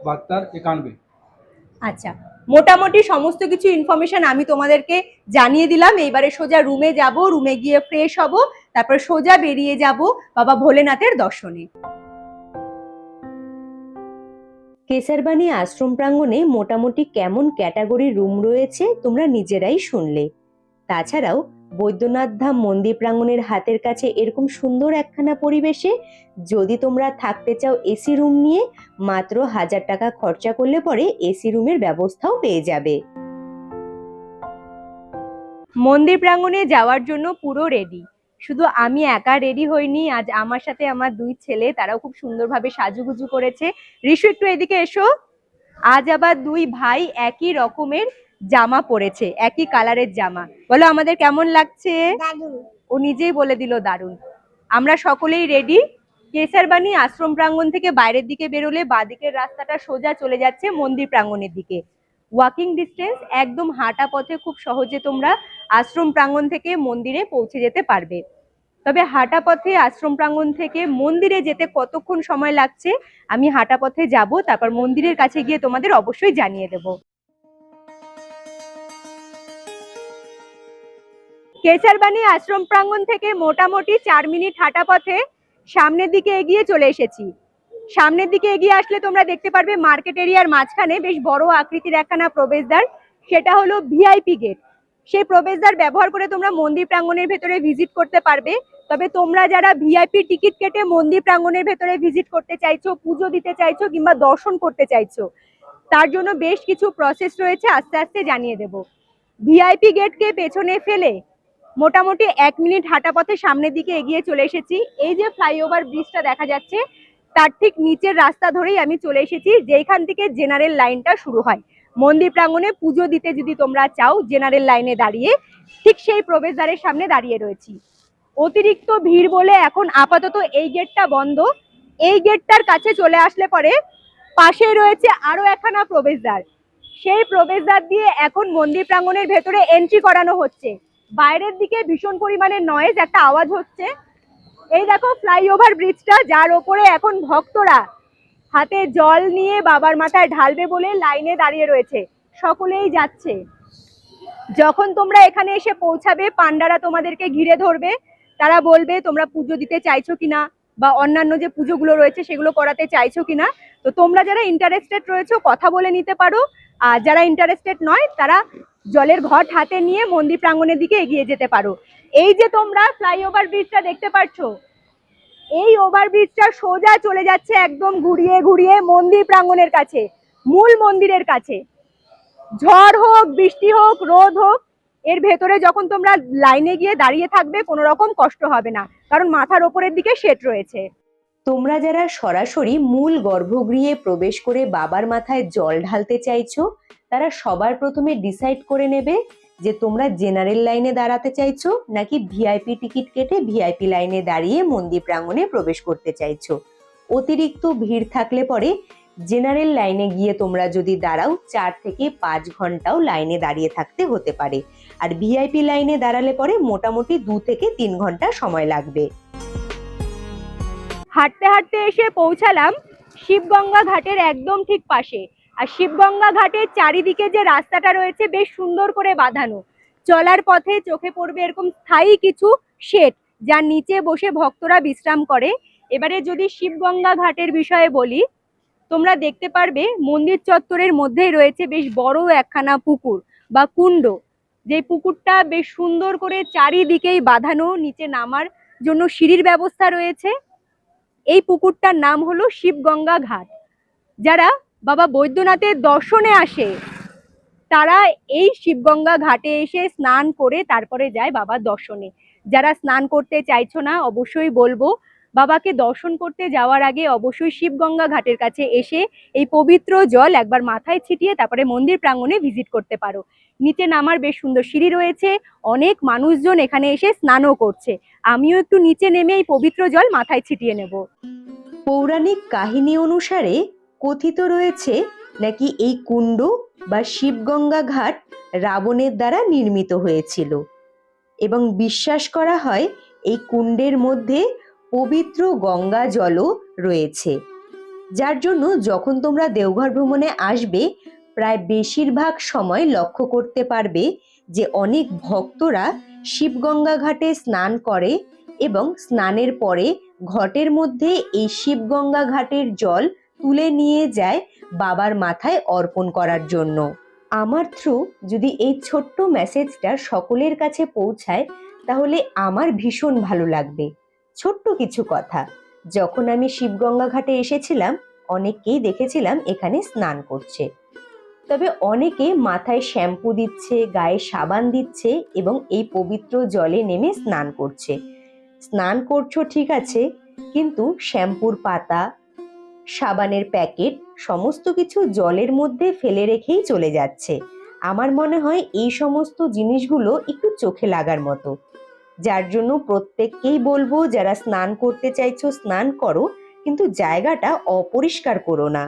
C: 72 91।
A: আচ্ছা, মোটামুটি সমস্ত কিছু ইনফরমেশন আমি তোমাদেরকে জানিয়ে দিলাম। এইবারে সোজা রুমে যাব, রুমে গিয়ে ফ্রেশ হব, তারপর সোজা বেরিয়ে যাব বাবা ভোলেনাথের দর্শনে।
B: কেশরবাণী আশ্রম প্রাঙ্গণে মোটামুটি কেমন ক্যাটাগরির রুম রয়েছে তোমরা নিজেরাই শুনলে। তাছাড়াও বৈদ্যনাথ ধাম মন্দির প্রাঙ্গণের হাতের কাছে এরকম সুন্দর একখানা পরিবেশে যদি তোমরা থাকতে চাও এসি রুম নিয়ে, মাত্র 1000 টাকা খরচা করলে পরে এসি রুমের ব্যবস্থাও পেয়ে যাবে।
A: মন্দির প্রাঙ্গণে যাওয়ার জন্য পুরো রেডি। শুধু আমি একা রেডি হইনি, আজ আমার সাথে আমার 2 ছেলে, তারাও খুব সুন্দরভাবে সাজুগুজু করেছে। ঋষু একটু এদিকে এসো। আজ আবার 2 ভাই একই রকমের জামা পরেছে, একই কালারের জামা। বলো আমাদের কেমন লাগছে? ও নিজেই বলে দিল দারুণ। আমরা সকলেই রেডি। কেশরবাণী আশ্রম প্রাঙ্গণ থেকে বাইরের দিকে বেরোলে বাঁদিকের রাস্তাটা সোজা চলে যাচ্ছে মন্দির প্রাঙ্গণের দিকে। ওয়াকিং ডিস্টেন্স, একদম হাঁটা পথে খুব সহজে তোমরা আশ্রম প্রাঙ্গণ থেকে মন্দিরে পৌঁছে যেতে পারবে। তবে হাঁটা পথে আশ্রম প্রাঙ্গণ থেকে মন্দিরে যেতে কতক্ষণ সময় লাগছে আমি হাঁটা পথে যাব, তারপর মন্দিরের কাছে গিয়ে তোমাদের অবশ্যই জানিয়ে দেব। কেশরবাণী আশ্রম প্রাঙ্গণ থেকে মোটামুটি 4 মিনিট হাঁটা পথে সামনের দিকে এগিয়ে চলে এসেছি। সামনের দিকে এগিয়ে আসলে তোমরা দেখতে পারবে মার্কেট এরিয়ার মাঝখানে বেশ বড় আকৃতির একখানা প্রবেশদ্বার, সেটা হলো ভিআইপি গেট। সেই প্রবেশদ্বার ব্যবহার করে তোমরা মন্দির প্রাঙ্গণের ভেতরে ভিজিট করতে পারবে। তবে তোমরা যারা ভিআইপি টিকিট কেটে মন্দির প্রাঙ্গণের ভেতরে ভিজিট করতে চাইছো, পুজো দিতে চাইছো কিংবা দর্শন করতে চাইছো, তার জন্য বেশ কিছু প্রসেস রয়েছে, আস্তে আস্তে জানিয়ে দেব। ভিআইপি গেটকে পেছনে ফেলে মোটামুটি 1 মিনিট হাঁটা পথে সামনের দিকে এগিয়ে চলে এসেছি। এই যে ফ্লাইওভার ব্রিজটা দেখা যাচ্ছে, তার ঠিক নিচের রাস্তা ধরেই আমি চলে এসেছি, যেখান থেকে জেনারেল লাইনটা শুরু হয়। মন্দির প্রাঙ্গণে পুজো দিতে যদি তোমরা চাও, জেনারেল লাইনে দাঁড়িয়ে ঠিক সেই প্রবেশদ্বারের সামনে দাঁড়িয়ে রয়েছি। অতিরিক্ত ভিড় বলে এখন আপাতত এই গেটটা বন্ধ। এই গেটটার কাছে চলে আসলে পরে পাশে রয়েছে আরো একখানা প্রবেশদ্বার। সেই প্রবেশদ্বার দিয়ে এখন মন্দির প্রাঙ্গণের ভেতরে এন্ট্রি করানো হচ্ছে। বাইরের দিকে ভীষণ পরিমাণে নয়েজ, একটা আওয়াজ হচ্ছে। এই দেখো ফ্লাইওভার ব্রিজটা, যার ওপরে এখন ভক্তরা হাতে জল নিয়ে বাবার মাথায় ঢালবে বলে লাইনে দাঁড়িয়ে রয়েছে, সকলেই যাচ্ছে। যখন তোমরা এখানে এসে পৌঁছাবে, পান্ডারা তোমাদেরকে ঘিরে ধরবে, তারা বলবে তোমরা পুজো দিতে চাইছো কিনা বা অন্যান্য যে পুজোগুলো রয়েছে সেগুলো করাতে চাইছো কিনা। তো তোমরা যারা ইন্টারেস্টেড রয়েছো কথা বলে নিতে পারো, আর যারা ইন্টারেস্টেড নয় তারা জলের ঘট হাতে নিয়ে মন্দির প্রাঙ্গণের দিকে এগিয়ে যেতে পারো। এই যে তোমরা ফ্লাইওভার ব্রিজটা দেখতে পাচ্ছো, এই ওভারব্রিজটা সোজা চলে যাচ্ছে একদম ঘুরিয়ে ঘুরিয়ে মন্দির প্রাঙ্গণের কাছে, মূল মন্দিরের কাছে। ঝড় হোক, বৃষ্টি হোক, রোদ হোক, এর ভেতরে যখন তোমরা লাইনে গিয়ে দাঁড়িয়ে থাকবে কোনো রকম কষ্ট হবে না, কারণ মাথার ওপরের দিকে শেড রয়েছে।
B: তোমরা যারা সরাসরি মূল গর্ভগৃহে প্রবেশ করে বাবার মাথায় জল ঢালতে চাইছো, তারা সবার প্রথমে ডিসাইড করে নেবে যে তোমরা জেনারেল লাইনে দাঁড়াতে চাইছো নাকি ভিআইপি টিকিট কেটে ভিআইপি লাইনে দাঁড়িয়ে মন্দির প্রাঙ্গণে প্রবেশ করতে চাইছো। অতিরিক্ত ভিড় থাকলে পরে জেনারেল লাইনে গিয়ে তোমরা যদি দাঁড়াও 4 থেকে 5 ঘন্টাও লাইনে দাঁড়িয়ে থাকতে হতে পারে, আর ভিআইপি লাইনে দাঁড়ালে পরে মোটামুটি 2 থেকে 3 ঘন্টা সময় লাগবে।
A: হাঁটতে হাঁটতে এসে পৌঁছালাম শিবগঙ্গা ঘাটের একদম ঠিক পাশে। আর শিবগঙ্গা ঘাটের চারিদিকে যে রাস্তাটা রয়েছে বেশ সুন্দর করে বাঁধানো। চলার পথে চোখে পড়বে এরকম স্থায়ী কিছু শেড, যার নিচে বসে ভক্তরা বিশ্রাম করে। এবারে যদি শিবগঙ্গা ঘাটের বিষয়ে বলি, তোমরা দেখতে পারবে মন্দির চত্বরের মধ্যেই রয়েছে বেশ বড় একখানা পুকুর বা কুণ্ড, যে পুকুরটা বেশ সুন্দর করে চারিদিকেই বাঁধানো, নিচে নামার জন্য সিঁড়ির ব্যবস্থা রয়েছে। এই পুকুরটার নাম হলো শিবগঙ্গা ঘাট। যারা বাবা বৈদ্যনাথের দর্শনে আসে তারা এই শিবগঙ্গা ঘাটে এসে স্নান করে তারপরে যায় বাবার দর্শনে। যারা স্নান করতে চাইছো না, অবশ্যই বলবো বাবাকে দর্শন করতে যাওয়ার আগে অবশ্যই শিবগঙ্গা ঘাটের কাছে এসে এই পবিত্র জল একবার মাথায় ছিটিয়ে তারপরে মন্দির প্রাঙ্গণে ভিজিট করতে পারো। নিচে নামার বেশ সুন্দর সিঁড়ি রয়েছে, অনেক মানুষজন এখানে এসে স্নানও করছে। আমিও একটু নিচে নেমে এই পবিত্র জল মাথায় ছিটিয়ে নেব।
B: পৌরাণিক কাহিনী অনুসারে কথিত রয়েছে নাকি এই কুণ্ড বা শিবগঙ্গা ঘাট রাবণের দ্বারা নির্মিত হয়েছিল, এবং বিশ্বাস করা হয় এই কুণ্ডের মধ্যে পবিত্র গঙ্গা জলও রয়েছে, যার জন্য যখন তোমরা দেওঘর ভ্রমণে আসবে প্রায় বেশিরভাগ সময় লক্ষ্য করতে পারবে যে অনেক ভক্তরা শিবগঙ্গা ঘাটে স্নান করে এবং স্নানের পরে ঘটের মধ্যে এই শিবগঙ্গা ঘাটের জল তুলে নিয়ে যায় বাবার মাথায় অর্পণ করার জন্য। আমার থ্রু যদি এই ছোট্ট মেসেজটা সকলের কাছে পৌঁছায় তাহলে আমার ভীষণ ভালো লাগবে। ছোট্ট কিছু কথা, যখন আমি শিবগঙ্গা ঘাটে এসেছিলাম অনেককেই দেখেছিলাম এখানে স্নান করছে, তবে অনেকে মাথায় শ্যাম্পু দিচ্ছে, গায়ে সাবান দিচ্ছে এবং এই পবিত্র জলে নেমে স্নান করছে। স্নান করছো ঠিক আছে, কিন্তু শ্যাম্পুর পাতা, সাবানের প্যাকেট সমস্ত কিছু জলের মধ্যে ফেলে রেখেই চলে যাচ্ছে। আমার মনে হয় এই সমস্ত জিনিসগুলো একটু চোখে লাগার মতো, যার জন্য প্রত্যেককেই বলবো যারা স্নান করতে চাইছো স্নান করো, কিন্তু জায়গাটা অপরিষ্কার করো না।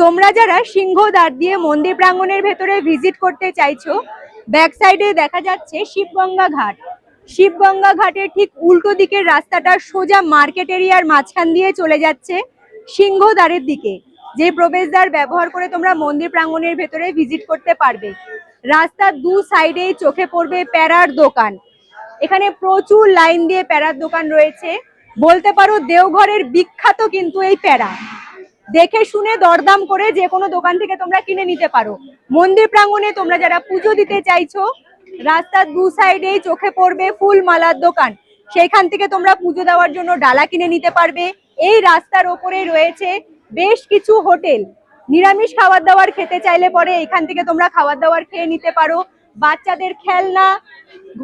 A: তোমরা যারা সিংহদ্বার দিয়ে মন্দির প্রাঙ্গণের ভেতরে ভিজিট করতে চাইছো, ব্যাক সাইডে দেখা যাচ্ছে শিবগঙ্গা ঘাট। শিবগঙ্গা ঘাটের ঠিক উল্টো দিকের রাস্তাটা সোজা মার্কেট এরিয়ার মাঝখান দিয়ে চলে যাচ্ছে সিংহদ্বারের দিকে, যে প্রবেশদ্বার ব্যবহার করে তোমরা মন্দির প্রাঙ্গণের ভেতরে ভিজিট করতে পারবে। রাস্তার দু সাইডেই চোখে পড়বে প্যারার দোকান। এখানে প্রচুর লাইন দিয়ে প্যারার দোকান রয়েছে, বলতে পারো দেওঘরের বিখ্যাত কিন্তু এই প্যারা। দেখে শুনে দরদাম করে যে কোনো দোকান থেকে তোমরা কিনে নিতে পারো। মন্দির প্রাঙ্গণে তোমরা যারা পুজো দিতে চাইছো, রাস্তার দু সাইডেই চোখে পড়বে ফুল মালার দোকান, সেইখান থেকে তোমরা পুজো দেওয়ার জন্য ডালা কিনে নিতে পারবে। এই রাস্তার ওপরে রয়েছে বেশ কিছু হোটেল, নিরামিষ খাবার দাবার খেতে চাইলে পরে এখান থেকে তোমরা খাবার দাবার খেয়ে নিতে পারো। বাচ্চাদের খেলনা,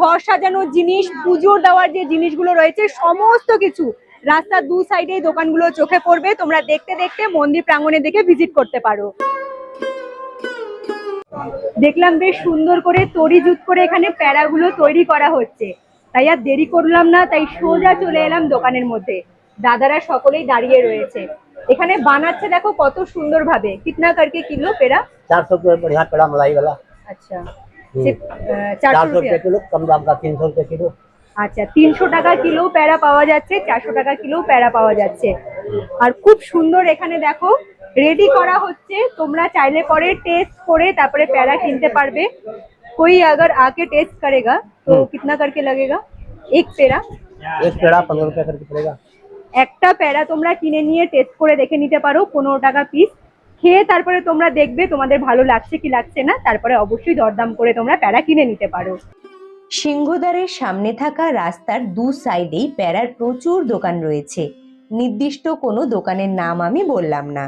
A: ঘর সাজানোর জিনিস, পুজো দেওয়ার যে জিনিসগুলো রয়েছে সমস্ত কিছু রাস্তার দু সাইডে দোকানগুলো চোখে পড়বে। তোমরা দেখতে দেখতে মন্দির প্রাঙ্গণে দেখে ভিজিট করতে পারো। দেখলাম বেশ সুন্দর করে তরি জুত করে এখানে প্যারাগুলো তৈরি করা হচ্ছে, তাই আর দেরি করলাম না, তাই সোজা চলে এলাম দোকানের মধ্যে। দাদারা সকলেই দাঁড়িয়ে রয়েছে, এখানে বানাচ্ছে দেখো কত সুন্দর ভাবে। কিতনা করকে কিলো পেরা?
D: 400 रुपये बढ़िया पेड़ा मलाई वाला।
A: আচ্ছা,
D: हम्म।
A: 400
D: 400 रुपये किलो, कम दाम का 300 रुपये किलो।
A: আচ্ছা, 300 টাকা কিলো প্যারা পাওয়া যাচ্ছে, 400 টাকা কিলো প্যারা পাওয়া যাচ্ছে। আর খুব সুন্দর এখানে দেখো রেডি করা হচ্ছে, তোমরা চাইলে পরে টেস্ট করে তারপরে প্যারা কিনতে পারবে। कोई अगर आके टेस्ट करेगा तो कितना करके लगेगा एक पेड़ा?
D: एक पेड़ा 15 रुपये करके पड़ेगा।
A: একটা প্যারা তোমরা কিনে নিয়ে টেস্ট করে দেখে নিতে পারো, 15 টাকা পিস। খেয়ে তারপরে তোমরা দেখবে তোমাদের ভালো লাগছে কি লাগছে না, তারপরে অবশ্যই দরদাম করে তোমরা প্যারা কিনে নিতে পারো।
B: সিংহদ্বারের সামনে থাকা রাস্তার দু সাইডেই প্যারার প্রচুর দোকান রয়েছে। নির্দিষ্ট কোনো দোকানের নাম আমি বললাম না,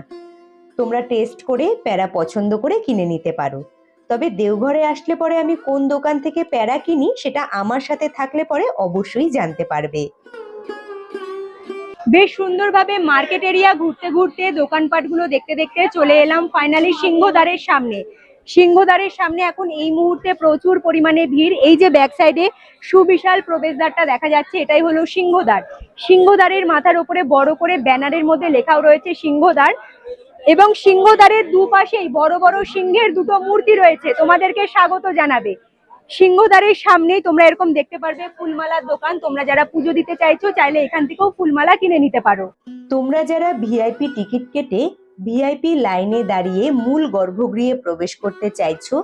B: তোমরা টেস্ট করে প্যারা পছন্দ করে কিনে নিতে পারো। তবে দেওঘরে আসলে পরে আমি কোন দোকান থেকে প্যারা কিনি সেটা আমার সাথে থাকলে পরে অবশ্যই জানতে পারবে।
A: বেশ সুন্দরভাবে মার্কেট এরিয়া ঘুরতে ঘুরতে দোকানপাটগুলো দেখতে দেখতে চলে এলাম ফাইনালি সিংহদ্বারের সামনে। সিংহদ্বারের সামনে এখন এই মুহূর্তে প্রচুর পরিমাণে ভিড়। এই যে ব্যাক সাইডে সুবিশাল প্রবেশদ্বারটা দেখা যাচ্ছে, এটাই হলো সিংহদ্বার। সিংহদ্বারের মাথার উপরে বড় করে ব্যানারের মধ্যে লেখাও রয়েছে সিংহদ্বার, এবং সিংহদ্বারের দুপাশেই বড় বড় সিংহের দুটো মূর্তি রয়েছে, তোমাদেরকে স্বাগত জানাবে। সিংহদ্বারের সামনেই তোমরা এরকম দেখতে পারবে ফুলমালার দোকান, তোমরা যারা পুজো দিতে চাইছো চাইলে এখান থেকেও ফুলমালা কিনে নিতে পারো।
B: তোমরা যারা ভিআইপি টিকিট কেটে ভিআইপি লাইনে দাঁড়িয়ে মূল গর্ভগৃহে প্রবেশ করতে চাইছো,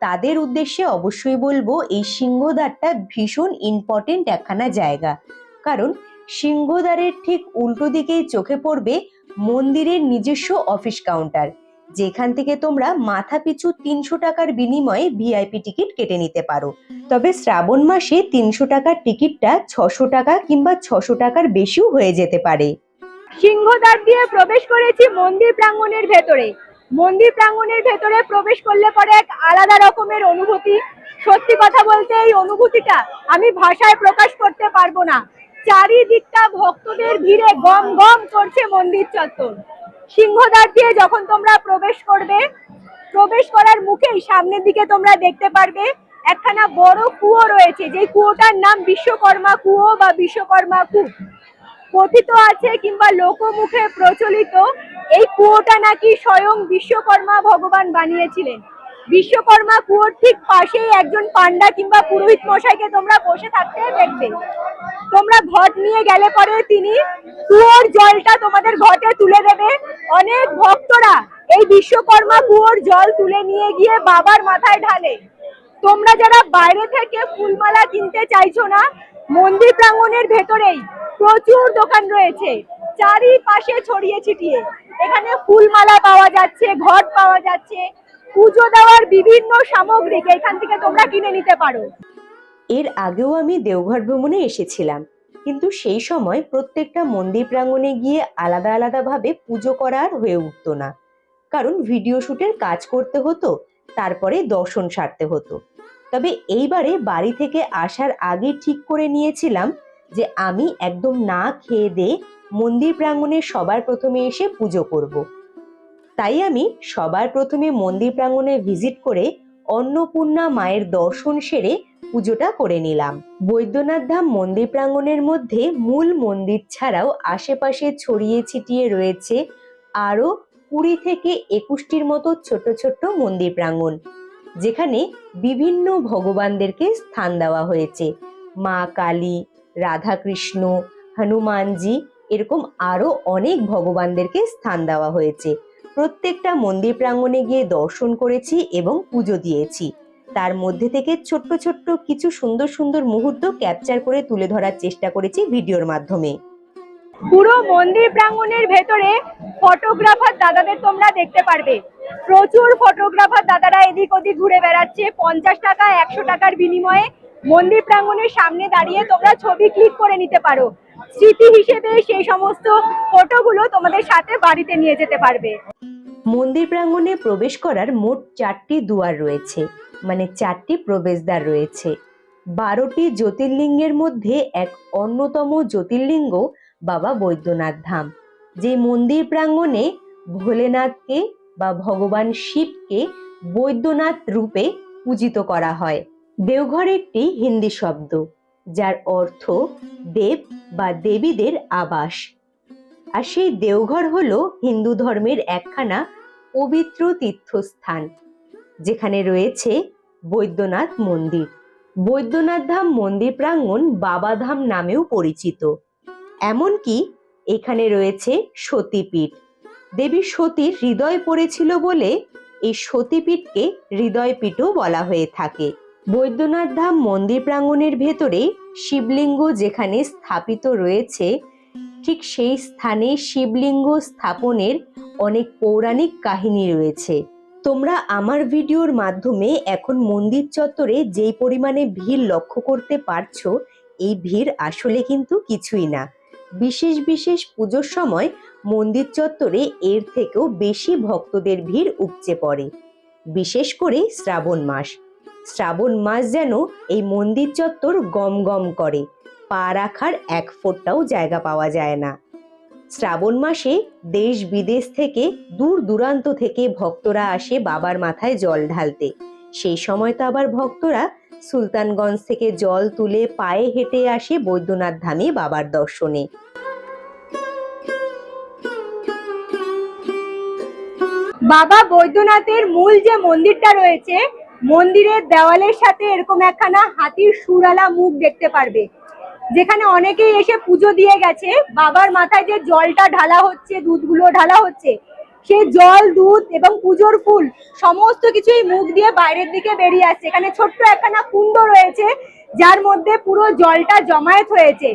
B: তাদের উদ্দেশ্যে অবশ্যই বলবো এই সিংহদ্বারটা ভীষণ ইম্পর্টেন্ট একখানা জায়গা। কারণ সিংহদ্বারের ঠিক উল্টো দিকেই চোখে পড়বে মন্দিরের নিজস্ব অফিস কাউন্টার, যেখান থেকে তোমরা মাথা পিছু 300 টাকার বিনিময়ে ভিআইপি টিকিট কেটে নিতে পারো। তবে শ্রাবণ মাসে 300 টাকার টিকিটটা 600 টাকা কিংবা 600 টাকার বেশিও হয়ে যেতে পারে।
A: সিংহদ্বার দিয়ে প্রবেশ করেছি মন্দির প্রাঙ্গণের ভেতরে। মন্দির প্রাঙ্গণের ভেতরে প্রবেশ করলে পরে এক আলাদা রকমের অনুভূতি। সত্যি কথা বলতে এই অনুভূতিটা আমি ভাষায় প্রকাশ করতে পারবো না। চারিদিকটা ভক্তদের ভিড়ে গম গম করছে মন্দির চত্বর। সিংহদ্বার দিয়ে যখন তোমরা প্রবেশ করবে, প্রবেশ করার মুখেই সামনের দিকে তোমরা দেখতে পারবে একখানা বড় কুয়ো রয়েছে, যে কুয়োটার নাম বিশ্বকর্মা কুয়ো বা বিশ্বকর্মা কূপ। কথিত আছে কিংবা লোকমুখে প্রচলিত এই কুয়োটা নাকি স্বয়ং বিশ্বকর্মা ভগবান বানিয়েছিলেন। বিশ্বকর্মা কুয়োর ঠিক পাশেই একজন পান্ডা কিংবা পুরোহিত মশাইকে তোমরা বসে থাকতে দেখবে। তোমরা ঘট নিয়ে গেলে পরে তিনি কুয়োর জলটা তোমাদের ঘটে তুলে দেবে। অনেক ভক্তরা এই বিশ্বকর্মা কুয়োর জল তুলে নিয়ে গিয়ে বাবার মাথায় ঢালে। তোমরা যারা বাইরে থেকে ফুলমালা কিনতে চাইছো না, মন্দির প্রাঙ্গণের ভেতরেই প্রচুর দোকান রয়েছে চারিপাশে ছড়িয়ে ছিটিয়ে। এখানে ফুলমালা পাওয়া যাচ্ছে, ঘট পাওয়া যাচ্ছে, পুজো দেওয়ার বিভিন্ন সামগ্রী এখান থেকে তোমরা কিনে নিতে পারো।
B: এর আগেও আমি দেওঘর ভ্রমণে এসেছিলাম, কিন্তু সেই সময় প্রত্যেকটা মন্দির প্রাঙ্গণে গিয়ে আলাদা আলাদা ভাবে পুজো করা আর হয়ে উঠতো না, কারণ ভিডিও শুটের কাজ করতে হতো, তারপরে দর্শন সারতে হতো। তবে এইবারে বাড়ি থেকে আসার আগে ঠিক করে নিয়েছিলাম যে আমি একদম না খেয়ে দিয়ে মন্দির প্রাঙ্গণে সবার প্রথমে এসে পুজো করব। তাই আমি সবার প্রথমে মন্দির প্রাঙ্গণে ভিজিট করে অন্নপূর্ণা মায়ের দর্শন সেরে পুজোটা করে নিলাম। বৈদ্যনাথ ধাম মন্দির প্রাঙ্গণের মধ্যে মূল মন্দির ছাড়াও আশেপাশে ছড়িয়ে ছিটিয়ে রয়েছে আরো 20 থেকে 21টির মতো ছোট ছোট মন্দির প্রাঙ্গণ, যেখানে বিভিন্ন ভগবানদেরকে স্থান দেওয়া হয়েছে। মা কালী, রাধাকৃষ্ণ, হনুমানজি, এরকম আরো অনেক ভগবানদেরকে স্থান দেওয়া হয়েছে। প্রত্যেকটা মন্দির প্রাঙ্গণে গিয়ে দর্শন করেছি এবং পুজো দিয়েছি। তার মধ্যে থেকে ছোট্ট ছোট্ট কিছু সুন্দর সুন্দর মুহূর্ত ক্যাপচার করে তুলে ধরার চেষ্টা করেছি ভিডিওর মাধ্যমে।
A: পুরো মন্দির প্রাঙ্গণের ভেতরে ফটোগ্রাফার দাদাদের তোমরা দেখতে পারবে। প্রচুর ফটোগ্রাফার দাদারা এদিক ওদিক ঘুরে বেড়াচ্ছে। 50 টাকা 100 টাকার বিনিময়ে মন্দির প্রাঙ্গণের সামনে দাঁড়িয়ে তোমরা ছবি ক্লিক করে নিতে পারো। স্মৃতি হিসেবে সেই সমস্ত ফটোগুলো তোমাদের সাথে বাড়িতে নিয়ে যেতে পারবে।
B: মন্দির প্রাঙ্গণে প্রবেশ করার মোট 4টি দুয়ার রয়েছে, মানে 4টি প্রবেশদ্বার রয়েছে। 12টি জ্যোতির্লিঙ্গের মধ্যে এক অন্যতম জ্যোতির্লিঙ্গ বাবা বৈদ্যনাথ ধাম, যে মন্দির প্রাঙ্গণে ভোলেনাথকে বা ভগবান শিবকে বৈদ্যনাথ রূপে পূজিত করা হয়। দেওঘর একটি হিন্দি শব্দ, যার অর্থ দেব বা দেবীদের আবাস। আর সেই দেওঘর হলো হিন্দু ধর্মের একখানা পবিত্র তীর্থস্থান, যেখানে রয়েছে বৈদ্যনাথ মন্দির। বৈদ্যনাথ ধাম মন্দির প্রাঙ্গণ বাবাধাম নামেও পরিচিত। এমনকি এখানে রয়েছে সতীপীঠ। দেবী সতীর হৃদয় পড়েছিল বলে এই সতীপীঠকে হৃদয়পীঠও বলা হয়ে থাকে। বৈদ্যনাথ ধাম মন্দির প্রাঙ্গণের ভেতরে শিবলিঙ্গ যেখানে স্থাপিত রয়েছে, ঠিক সেই স্থানে শিবলিঙ্গ স্থাপনের অনেক পৌরাণিক কাহিনী রয়েছে। তোমরা আমার ভিডিওর মাধ্যমে এখন মন্দির চত্বরে যেই পরিমাণে ভিড় লক্ষ্য করতে পারছো, এই ভিড় আসলে কিন্তু কিছুই না। বিশেষ বিশেষ পুজোর সময় মন্দির চত্বরে এর থেকেও বেশি ভক্তদের ভিড় উপচে পড়ে, বিশেষ করে শ্রাবণ মাস। শ্রাবণ মাস যেন এই মন্দির চত্বর গম গম করে, পা রাখার এক ফোঁটাও জায়গা পাওয়া যায় না। শ্রাবণ মাসে দেশ বিদেশ থেকে দূর দূরান্ত থেকে ভক্তরা আসে বাবার মাথায় জল ঢালতে। সেই সময় তো আবার ভক্তরা সুলতানগঞ্জ থেকে জল তুলে পায়ে হেঁটে আসে বৈদ্যনাথ ধামে বাবার দর্শনে।
A: বাবা বৈদ্যনাথের মূল যে মন্দিরটা রয়েছে, মন্দিরের দেওয়ালের সাথে এরকম একখানা হাতির সুরালা মুখ দেখতে পারবে, যেখানে অনেকেই এসে পুজো দিয়ে গেছে। বাবার মাথায় যে জলটা ঢালা হচ্ছে, দুধগুলো ঢালা হচ্ছে, সেই জল, দুধ এবং পুজোর ফুল সমস্ত কিছুই মুখ দিয়ে বাইরের দিকে বেরিয়ে আসছে। এখানে ছোট্ট একখানা কুণ্ড রয়েছে, যার মধ্যে পুরো জলটা জমায়েত হয়েছে।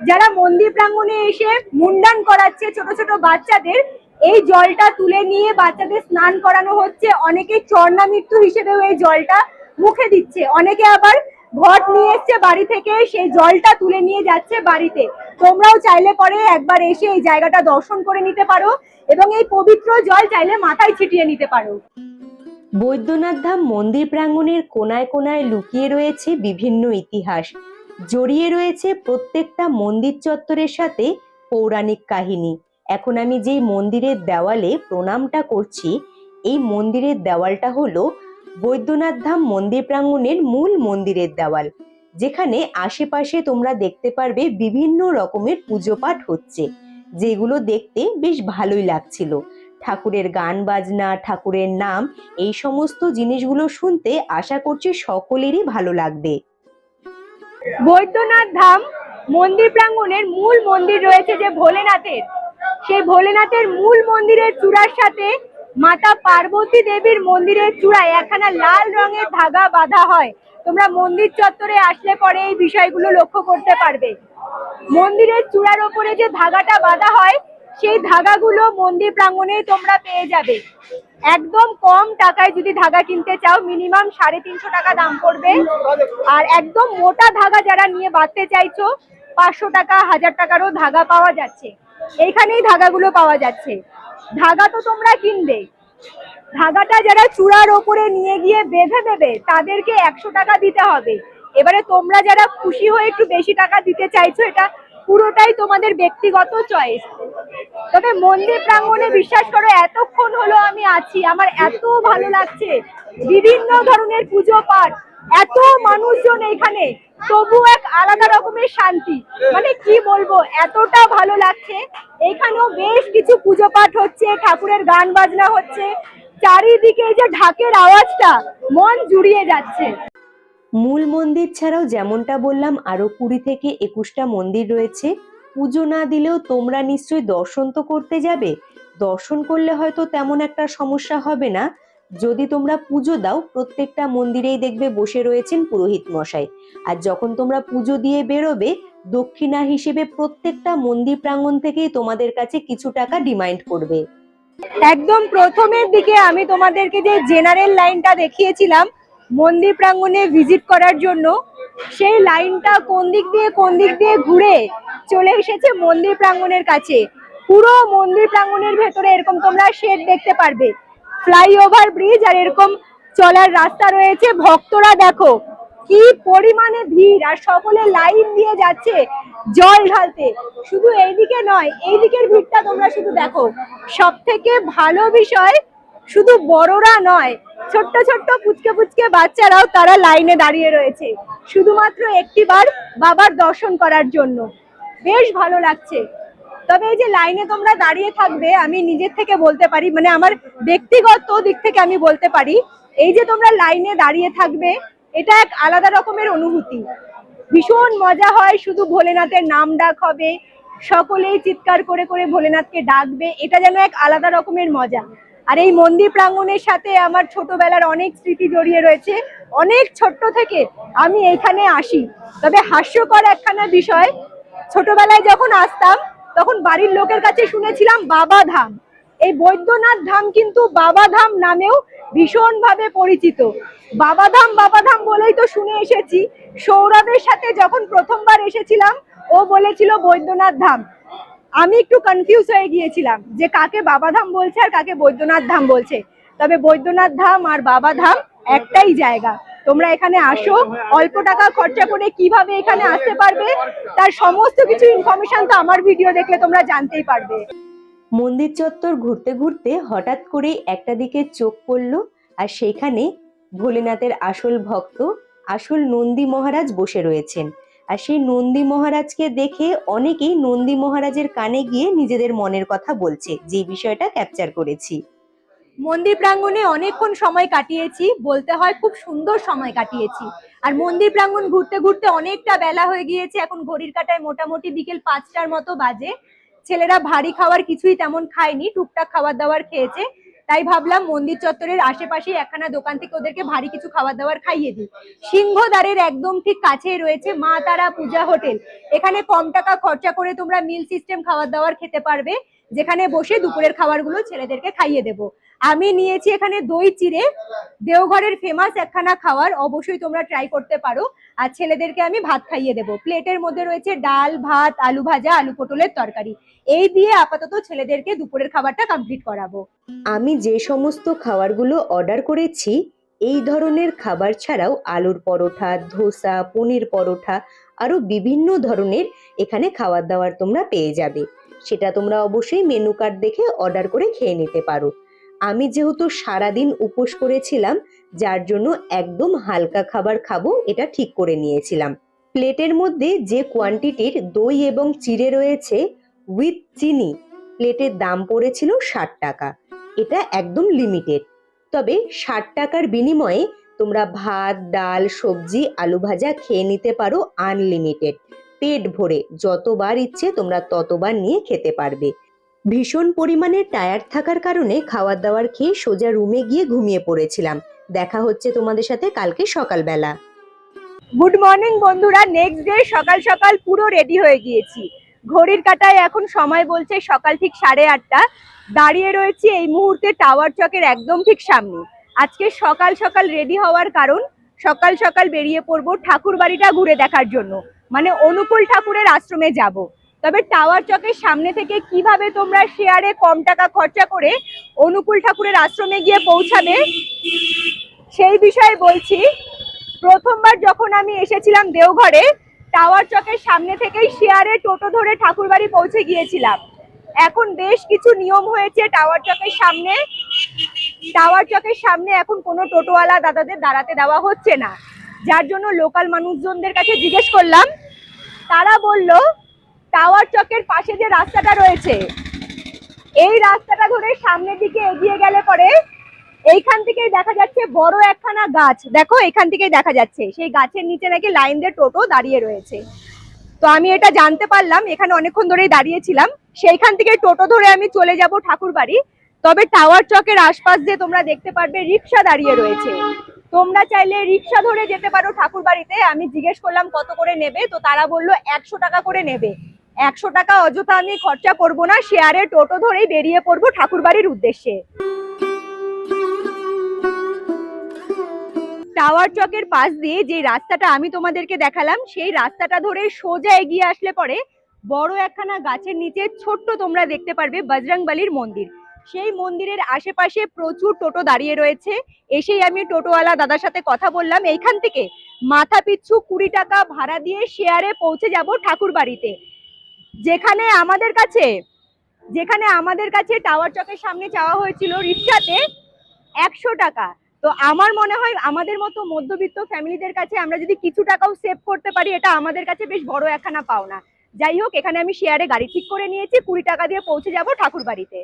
A: যারা মন্দির প্রাঙ্গণে এসে মুন্ডান করাচ্ছে ছোট ছোট বাচ্চাদের, এই জলটা তুলে নিয়ে বাচ্চাদের স্নান করানো হচ্ছে। অনেকে চরনা মৃত্যু হিসেবেও এই জলটা মুখে দিচ্ছে। অনেকে আবার ঘট নিয়ে এসছে বাড়ি থেকে, সেই জলটা তুলে নিয়ে যাচ্ছে বাড়িতে। তোমরাও চাইলে পরে একবার এসে এই জায়গাটা দর্শন করে নিতে পারো এবং এই পবিত্র জল চাইলে মাথায় ছিটিয়ে নিতে পারো।
B: বৈদ্যনাথ ধাম মন্দির প্রাঙ্গণের কোনায় কোনায় লুকিয়ে রয়েছে বিভিন্ন ইতিহাস, জড়িয়ে রয়েছে প্রত্যেকটা মন্দির চত্বরের সাথে পৌরাণিক কাহিনী। এখন আমি যেই মন্দিরের দেওয়ালে প্রণামটা করছি, এই মন্দিরের দেওয়ালটা হলো বৈদ্যনাথ ধাম মন্দির প্রাঙ্গণের মূল মন্দিরের দেওয়াল, যেখানে আশেপাশে তোমরা দেখতে পারবে বিভিন্ন রকমের পুজো পাঠ হচ্ছে, যেগুলো দেখতে বেশ ভালোই লাগছিল। ঠাকুরের গান বাজনা, ঠাকুরের নাম, এই সমস্ত জিনিসগুলো শুনতে আশা করছি সকলেরই ভালো লাগবে।
A: বৈদ্যনাথ ধাম মন্দির প্রাঙ্গণের মূল মন্দির রয়েছে যে ভোলেনাথের, সেই ভোলেনাথের মূল মন্দিরের চূড়ার সাথে মাতা পার্বতী দেবীর মন্দিরের চূড়ায় একখানা লাল রঙের ধাগা বাঁধা হয়। তোমরা মন্দির চত্বরে আসলে পরে এই বিষয়গুলো লক্ষ্য করতে পারবে। মন্দিরের চূড়ার ওপরে যে ধাগাটা বাঁধা হয়, সেই ধাগাগুলো মন্দির প্রাঙ্গণে তোমরা পেয়ে যাবে। একদম কম টাকায় যদি ধাগা কিনতে চাও, মিনিমাম 350 টাকা দাম পড়বে। আর একদম মোটা ধাগা যারা নিয়ে বাঁধতে চাইছো, 500 টাকা 1000 টাকারও ধাগা পাওয়া যাচ্ছে। এইখানেই ধাগাগুলো পাওয়া যাচ্ছে। ধাগা তো তোমরা কিনবে, ধাগাটা যারা চূড়ার ওপরে নিয়ে গিয়ে বেঁধে দেবে তাদেরকে 100 টাকা দিতে হবে। এবারে তোমরা যারা খুশি হয়ে একটু বেশি টাকা দিতে চাইছো, এটা পুরোটাই তোমাদের ব্যক্তিগত চয়েস। তবে মন্দির প্রাঙ্গণে বিশ্বাস করো, এতক্ষণ হলো আমি আছি, আমার এত ভালো লাগছে। বিভিন্ন ধরনের পুজো পাঠ, এত মানুষজন এখানে, তবু এক আলাদা রকমের শান্তি। মানে কি বলবো, এতটা ভালো লাগছে। এখানেও বেশ কিছু পুজো পাঠ হচ্ছে, ঠাকুরের গান বাজনা হচ্ছে, চারিদিকে যে ঢাকের আওয়াজটা মন জুড়িয়ে যাচ্ছে।
B: মূল মন্দির ছাড়াও যেমনটা বললাম, আরো 20 থেকে 21টা মন্দির রয়েছে। পুজো না দিলেও তোমরা নিশ্চয়ই দর্শন তো করতে যাবে। দর্শন করলে হয়তো তেমন একটা সমস্যা হবে না, যদি তোমরা পুজো দাও প্রত্যেকটা মন্দিরেই দেখবে বসে রয়েছেন পুরোহিত মশাই। আর যখন তোমরা পুজো দিয়ে বেরোবে দক্ষিণা হিসেবে প্রত্যেকটা মন্দির প্রাঙ্গণ থেকেই তোমাদের কাছে কিছু টাকা ডিমান্ড করবে।
A: একদম প্রথমের দিকে আমি তোমাদেরকে যে জেনারেল লাইনটা দেখিয়েছিলাম মন্দির প্রাঙ্গণে ভিজিট করার জন্য, সেই লাইনটা কোন দিক দিয়ে ঘুরে চলে এসেছে মন্দির প্রাঙ্গণের কাছে। পুরো মন্দির প্রাঙ্গণের ভেতরে এরকম তোমরা শেড দেখতে পারবে, ফ্লাইওভার ব্রিজ আর এরকম চলার রাস্তা রয়েছে। ভক্তরা দেখো কি পরিমাণে ভিড়, আর সকলে লাইন দিয়ে যাচ্ছে জল ঢালতে। শুধু এইদিকে নয়, এই দিকের ভিড়টা তোমরা শুধু দেখো। সব থেকে ভালো বিষয় শুধু বড়রা নয়, ছোট্ট ছোট্ট পুচকে বাচ্চারাও তারা লাইনে দাঁড়িয়ে রয়েছে শুধুমাত্র একটিবার বাবার দর্শন করার জন্য। বেশ ভালো লাগছে। তবে এই যে লাইনে তোমরা দাঁড়িয়ে থাকবে, আমি নিজের থেকে বলতে পারি, মানে আমার ব্যক্তিগত দিক থেকে আমি বলতে পারি, এই যে তোমরা লাইনে দাঁড়িয়ে থাকবে এটা এক আলাদা রকমের অনুভূতি। ভীষণ মজা হয়, শুধু ভোলেনাথের নাম ডাক হবে, সকলেই চিৎকার করে করে ভোলেনাথকে ডাকবে, এটা যেন এক আলাদা রকমের মজা। আর এই মন্দির প্রাঙ্গণের সাথে আমার ছোটবেলার অনেক স্মৃতি জড়িয়ে রয়েছে। অনেক ছোট্ট থেকে আমি এইখানে আসি। তবে হাস্যকর একখানা বিষয়, ছোটবেলায় যখন আসতাম তখন বাড়ির লোকের কাছে শুনেছিলাম বাবা ধাম। এই বৈদ্যনাথ ধাম কিন্তু বাবা ধাম নামেও ভীষণ ভাবে পরিচিত। বাবা ধাম বলেই তো শুনে এসেছি। সৌরভের সাথে যখন প্রথমবার এসেছিলাম ও বলেছিল বৈদ্যনাথ ধাম। আমি একটু কনফিউজ হয়ে গিয়েছিলাম যে কাকে বাবা ধাম বলছে আর কাকে বৈদ্যনাথ ধাম বলছে। তবে বৈদ্যনাথ ধাম আর বাবা ধাম একটাই জায়গা। তোমরা এখানে আসো, অল্প টাকা খরচা করে কিভাবে এখানে আসতে পারবে তার সমস্ত কিছু ইনফরমেশন তো আমার ভিডিও দেখলে তোমরা জানতেই পারবে।
B: মন্দির চত্বর ঘুরতে ঘুরতে হঠাৎ করেই একটা দিকে চোখ পড়লো, আর সেইখানে ভোলেনাথের আসল ভক্ত, আসল নন্দী মহারাজ বসে রয়েছেন। আর সেই নন্দী মহারাজকে দেখে অনেকেই নন্দী মহারাজের কানে গিয়ে নিজেদের মনের কথা বলছে, যে বিষয়টা ক্যাপচার করেছি।
A: মন্দির প্রাঙ্গণে অনেকক্ষণ সময় কাটিয়েছি, বলতে হয় খুব সুন্দর সময় কাটিয়েছি। আর মন্দির প্রাঙ্গণ ঘুরতে ঘুরতে অনেকটা বেলা হয়ে গিয়েছে, এখন ঘড়ির কাঁটায় মোটামুটি বিকেল 5টার মতো বাজে। ছেলেরা ভারী খাবার কিছুই তেমন খায়নি, টুকটাক খাবার দাবার খেয়েছে। তাই ভাবলাম মন্দির চত্বরের আশেপাশে একখানা দোকান থেকে ওদেরকে ভারী কিছু খাবার দাবার খাইয়ে দিই। সিংহদ্বারের একদম ঠিক কাছেই রয়েছে মা তারা পূজা হোটেল। এখানে কম টাকা খরচা করে তোমরা মিল সিস্টেম খাবার দাবার খেতে পারবে, যেখানে বসে দুপুরের খাবারগুলো ছেলেদেরকে খাইয়ে দেবো। আমি নিয়েছি এখানে দই চিড়ে, দেওঘরের ফেমাস একখানা খাবার, অবশ্যই তোমরা ট্রাই করতে পারো। আর ছেলেদেরকে আমি ভাত খাইয়ে দেবো। প্লেটের মধ্যে রয়েছে ডাল, ভাত, আলু ভাজা, আলু পটলের তরকারি। এই দিয়ে আপাতত ছেলেদেরকে দুপুরের খাবারটা কমপ্লিট করাবো।
B: আমি যে সমস্ত খাবারগুলো অর্ডার করেছি এই ধরনের খাবার ছাড়াও আলুর পরোটা, ধোসা, পনির পরোটা, আরো বিভিন্ন ধরনের এখানে খাবার দাবার তোমরা পেয়ে যাবে। সেটা তোমরা অবশ্যই মেনু কার্ড দেখে অর্ডার করে খেয়ে নিতে পারো। আমি যেহেতু সারাদিন উপোস করেছিলাম, যার জন্য একদম হালকা খাবার খাবো এটা ঠিক করে নিয়েছিলাম। প্লেটের মধ্যে যে কোয়ান্টিটির দই এবং চিড়ে রয়েছে উইথ চিনি, প্লেটের দাম পড়েছিল 60 টাকা। এটা একদম লিমিটেড। তবে 60 টাকার বিনিময়ে তোমরা ভাত, ডাল, সবজি, আলু ভাজা খেয়ে নিতে পারো আনলিমিটেড, পেট ভরে। যতবার ইচ্ছে তোমরা ততবার নিয়ে খেতে পারবে। ভীষণ পরিমাণে টায়ার্ড থাকার কারণে খাবার দাবার খেয়ে সোজা রুমে গিয়ে ঘুমিয়ে পড়েছিলাম। দেখা হচ্ছে তোমাদের সাথে কালকে সকালবেলা।
A: গুড মর্নিং বন্ধুরা, নেক্সট ডে সকাল সকাল পুরো রেডি হয়ে গিয়েছি। ঘড়ির কাঁটায় এখন সময় বলছে সকাল ঠিক 8:30। দাঁড়িয়ে রয়েছি এই মুহূর্তে টাওয়ার চকের একদম ঠিক সামনে। আজকে সকাল সকাল রেডি হওয়ার কারণ, সকাল সকাল বেরিয়ে পড়বো ঠাকুর বাড়িটা ঘুরে দেখার জন্য, মানে অনুকূল ঠাকুরের আশ্রমে যাব। তবে টাওয়ার চকের সামনে থেকে কিভাবে তোমরা শেয়ারে কম টাকা খরচা করে অনুকূল ঠাকুরের আশ্রমে গিয়ে পৌঁছাবে সেই বিষয়ে বলছি। প্রথমবার যখন আমি এসেছিলাম দেওঘরে, টাওয়ার চকের সামনে থেকেই শেয়ারে টোটো ধরে ঠাকুর বাড়ি পৌঁছে গিয়েছিলাম। এখন বেশ কিছু নিয়ম হয়েছে টাওয়ার চকের সামনে। টাওয়ার চকের সামনে এখন কোনো টোটোওয়ালা দাদাদের দাঁড়াতে দেওয়া হচ্ছে না, যার জন্য লোকাল মানুষজনদের কাছে জিজ্ঞেস করলাম। তারা বলল টাওয়ার চকের পাশে যে রাস্তাটা রয়েছে এই রাস্তাটা ধরে সামনের দিকে এগিয়ে গেলে পরে এইখান থেকেই দেখা যাচ্ছে বড় একখানা গাছ। দেখো এখান থেকেই দেখা যাচ্ছে, সেই গাছের নিচে নাকি লাইন দিয়ে টোটো দাঁড়িয়ে রয়েছে। তো আমি এটা জানতে পারলাম, এখানে অনেকক্ষণ ধরেই দাঁড়িয়েছিলাম। সেইখান থেকে টোটো ধরে আমি চলে যাব ঠাকুর বাড়ি। তবে টাওয়ার চকের আশপাশ দিয়ে তোমরা দেখতে পারবে রিক্সা দাঁড়িয়ে রয়েছে। তোমরা চাইলে রিক্সা ধরে যেতে পারো ঠাকুরবাড়িতে। আমি জিজ্ঞেস করলাম কত করে নেবে, তো তারা বললো 100 টাকা করে নেবে। 100 টাকা অযথা আমি খরচা করব না, শেয়ারে টোটো ধরেই বেরিয়ে পড়বো ঠাকুরবাড়ির উদ্দেশ্যে। টাওয়ার চকের পাশ দিয়ে যে রাস্তাটা আমি তোমাদেরকে দেখালাম, সেই রাস্তাটা ধরে সোজা এগিয়ে আসলে পরে বড় একখানা গাছের নিচে ছোট্ট তোমরা দেখতে পারবে বজরংবলীর মন্দির। সেই মন্দিরের আশেপাশে প্রচুর টোটো দাঁড়িয়ে রয়েছে। এসেই আমি টোটোওয়ালা দাদার সাথে কথা বললাম, এইখান থেকে মাথা পিছু 20 টাকা ভাড়া দিয়ে শেয়ারে পৌঁছে যাব ঠাকুরবাড়িতে। যেখানে আমাদের কাছে টাওয়ার চকের সামনে চাওয়া হয়েছিল রিক্সাতে 100 টাকা। তো আমার মনে হয় আমাদের মতো মধ্যবিত্ত ফ্যামিলিদের কাছে আমরা যদি কিছু টাকাও সেভ করতে পারি, এটা আমাদের কাছে বেশ বড় একখানা পাওনা। যাই হোক, এখানে আমি শেয়ারে গাড়ি ঠিক করে নিয়েছি, 20 টাকা দিয়ে পৌঁছে যাব ঠাকুরবাড়িতে।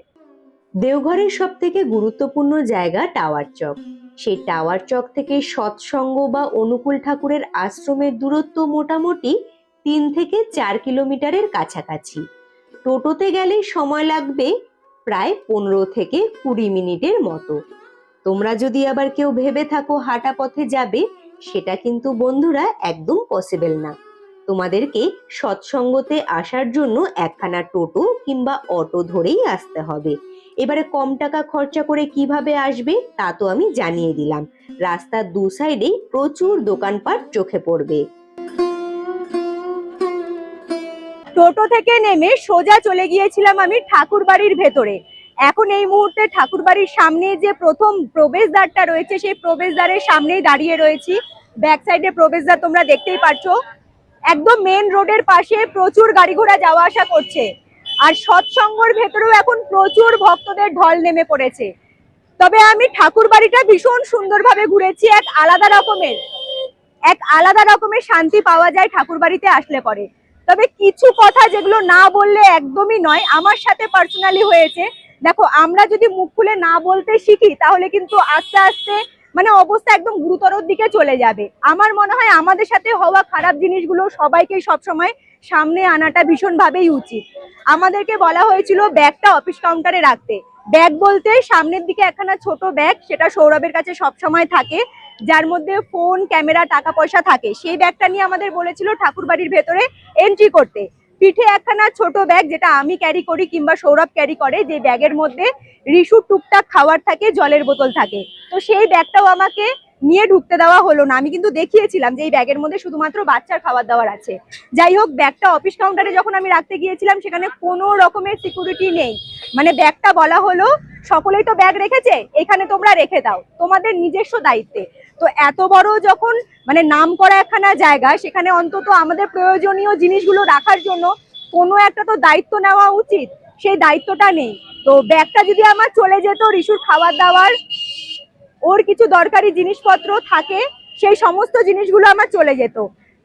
B: দেওঘরের সব থেকে গুরুত্বপূর্ণ জায়গা টাওয়ার চক। সেই টাওয়ার চক থেকে সৎসঙ্গ বা অনুকূল ঠাকুরের আশ্রমের দূরত্ব মোটামুটি 3 থেকে 4 কিলোমিটারের কাছাকাছি। টোটোতে গেলে সময় লাগবে প্রায় 15 থেকে 20 মিনিটের মতো। তোমরা যদি আবার কেউ ভেবে থাকো হাঁটা পথে যাবে, সেটা কিন্তু বন্ধুরা একদম পসিবল না। তোমাদেরকে সৎসঙ্গতে আসার জন্য একখানা টোটো কিংবা অটো ধরেই আসতে হবে। এবারে কম টাকা খরচা করে কিভাবে আসবে তা তো আমি জানিয়ে দিলাম। রাস্তার 2 সাইডেই প্রচুর দোকানপাট চোখে পড়বে।
A: টোটো থেকে নেমে সোজা চলে গিয়েছিলাম আমি ঠাকুরবাড়ির ভেতরে। এখন এই মুহূর্তে ঠাকুরবাড়ির সামনে যে প্রথম প্রবেশদ্বারটা রয়েছে, সেই প্রবেশদ্বারের সামনেই দাঁড়িয়ে রয়েছি। ব্যাক সাইডে প্রবেশদ্বার তোমরা দেখতেই পাচ্ছো। একদম মেন রোডের পাশে প্রচুর গাড়ি ঘোড়া যাওয়া আসা করছে। আর সৎসঙ্গর ভেতরেও এখন প্রচুর ভক্তদের ঢল নেমে পড়েছে। তবে আমি ঠাকুরবাড়িটা ভীষণ সুন্দরভাবে ঘুরেছি। এক আলাদা রকমের শান্তি পাওয়া যায় ঠাকুরবাড়িতে আসলে পরে। তবে কিছু কথা যেগুলো না বললে একদমই নয়, আমার সাথে পার্সোনালি হয়েছে। দেখো, আমরা যদি মুখ খুলে না বলতে শিখি তাহলে কিন্তু আস্তে আস্তে মানে অবস্থা একদম গুরুতর দিকে চলে যাবে। আমার মনে হয় আমাদের সাথে হওয়া খারাপ জিনিসগুলো সবাইকে সবসময় সামনে আনাটা ভীষণভাবেই উচিত। আমাদেরকে বলা হয়েছিল ব্যাগটা অফিস কাউন্টারে রাখতে। ব্যাগ বলতে সামনের দিকে একখানা ছোট ব্যাগ, সেটা সৌরভের কাছে সবসময় থাকে, যার মধ্যে ফোন, ক্যামেরা, টাকা পয়সা থাকে। সেই ব্যাগটা নিয়ে আমাদের বলেছিল ঠাকুরবাড়ির ভেতরে এন্ট্রি করতে। পিঠে একখানা ছোট ব্যাগ, যেটা আমি ক্যারি করি কিংবা সৌরভ ক্যারি করে, যে ব্যাগের মধ্যে রিসুর টুকটাক খাবার থাকে, জলের বোতল থাকে। তো সেই ব্যাগটাও আমাকে নিয়ে ঢুকতে দেওয়া হলো না। আমি কিন্তু দেখিয়েছিলাম যে এই ব্যাগের মধ্যে শুধুমাত্র বাচ্চার খাবার দাবার আছে। যাই হোক, ব্যাগটা অফিস কাউন্টারে যখন আমি রাখতে গিয়েছিলাম, সেখানে কোনো রকমের সিকিউরিটি নেই। মানে ব্যাগটা বলা হলো সকলেই তো ব্যাগ রেখেছে, এখানে তোমরা রেখে দাও তোমাদের নিজস্ব দায়িত্বে। তো এত বড় যখন মানে নাম করা একখানা জায়গা, সেখানে অন্তত আমাদের প্রয়োজনীয় জিনিসগুলো রাখার জন্য কোনো একটা তো দায়িত্ব নেওয়া উচিত। সেই দায়িত্বটা নেই। তো ব্যাগটা যদি আমার চলে যেত, রিসুর খাবার দাবার, ওর কিছু দরকারি জিনিসপত্র থাকে, সেই সমস্ত জিনিসগুলো আমার চলে যেত।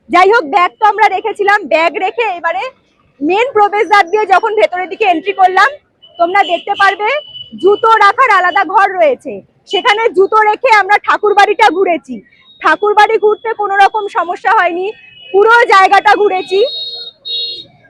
A: যাই হোক, ব্যাগ তো আমরা রেখেছিলাম। ব্যাগ রেখে এবারে মেন প্রবেশদ্বার দিয়ে যখন ভেতরের দিকে এন্ট্রি করলাম, তোমরা দেখতে পারবে জুতো রাখার আলাদা ঘর রয়েছে। সেখানে জুতো রেখে আমরা ঠাকুরবাড়িটা ঘুরেছি। ঠাকুরবাড়ি ঘুরতে কোনো রকম সমস্যা হয়নি, পুরো জায়গাটা ঘুরেছি।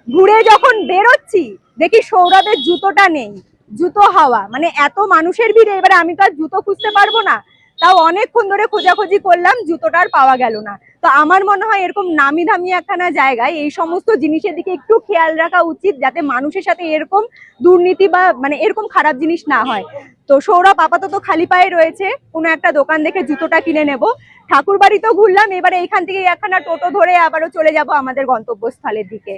A: ঘুরে যখন বেরোচ্ছি দেখি সৌরভের জুতোটা নেই। জুতো হাওয়া, মানে এত মানুষের ভিড়ে এবারে আমি তো আর জুতো খুঁজতে পারবো না। তাও অনেকক্ষণ ধরে খোঁজাখুঁজি করলাম, জুতোটা আর পাওয়া গেল না। তো আমার মনে হয় এরকম নামি দামি একখানা জায়গায় এই সমস্ত জিনিসের দিকে একটু খেয়াল রাখা উচিত, যাতে মানুষের সাথে এরকম দুর্নীতি বা মানে এরকম খারাপ জিনিস না হয়। তো সৌরভ আপাতত খালি পায়ে রয়েছে, কোনো একটা দোকান দেখে জুতোটা কিনে নেব। ঠাকুরবাড়ি তো ঘুরলাম, এবারে এখান থেকে একখানা টোটো ধরে আবারও চলে যাব আমাদের গন্তব্যস্থলের দিকে।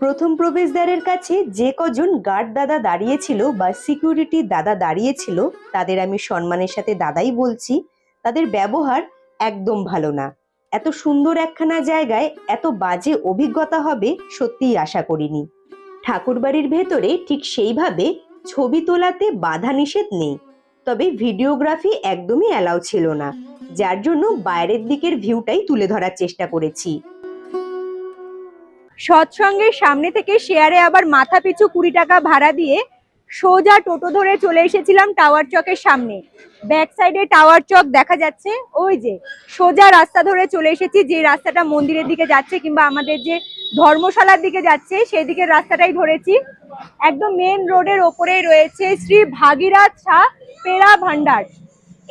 B: প্রথম প্রবেশদ্বারের কাছে যে কজন গার্ড দাদা দাঁড়িয়েছিল বা সিকিউরিটি দাদা দাঁড়িয়েছিল, তাদের আমি সম্মানের সাথে দাদাই বলছি। তাদের ব্যবহার একদম ভালো না। এত সুন্দর একখানা জায়গায় এত বাজে অভিজ্ঞতা হবে সত্যিই আশা করিনি। ঠাকুরবাড়ির ভেতরে ঠিক সেইভাবে ছবি তোলাতে বাধা নিষেধ নেই, তবে ভিডিওগ্রাফি একদমই অ্যালাউ ছিল না, যার জন্য বাইরের দিকের ভিউটাই তুলে ধরার চেষ্টা করেছি।
A: সৎসঙ্গের সামনে থেকে শেয়ারে আবার মাথা পিছু 20 টাকা ভাড়া দিয়ে সোজা টোটো ধরে চলে এসেছিলাম টাওয়ার চকের সামনে। ব্যাক সাইডে টাওয়ার চক দেখা যাচ্ছে, ওই যে সোজা রাস্তা ধরে চলে এসেছি, যে রাস্তাটা মন্দিরের দিকে যাচ্ছে কিংবা আমাদের যে ধর্মশালার দিকে যাচ্ছে, সেই দিকের রাস্তাটাই ধরেছি। একদম মেন রোডের ওপরেই রয়েছে শ্রী ভাগীরথ শাহ পেড়া ভান্ডার।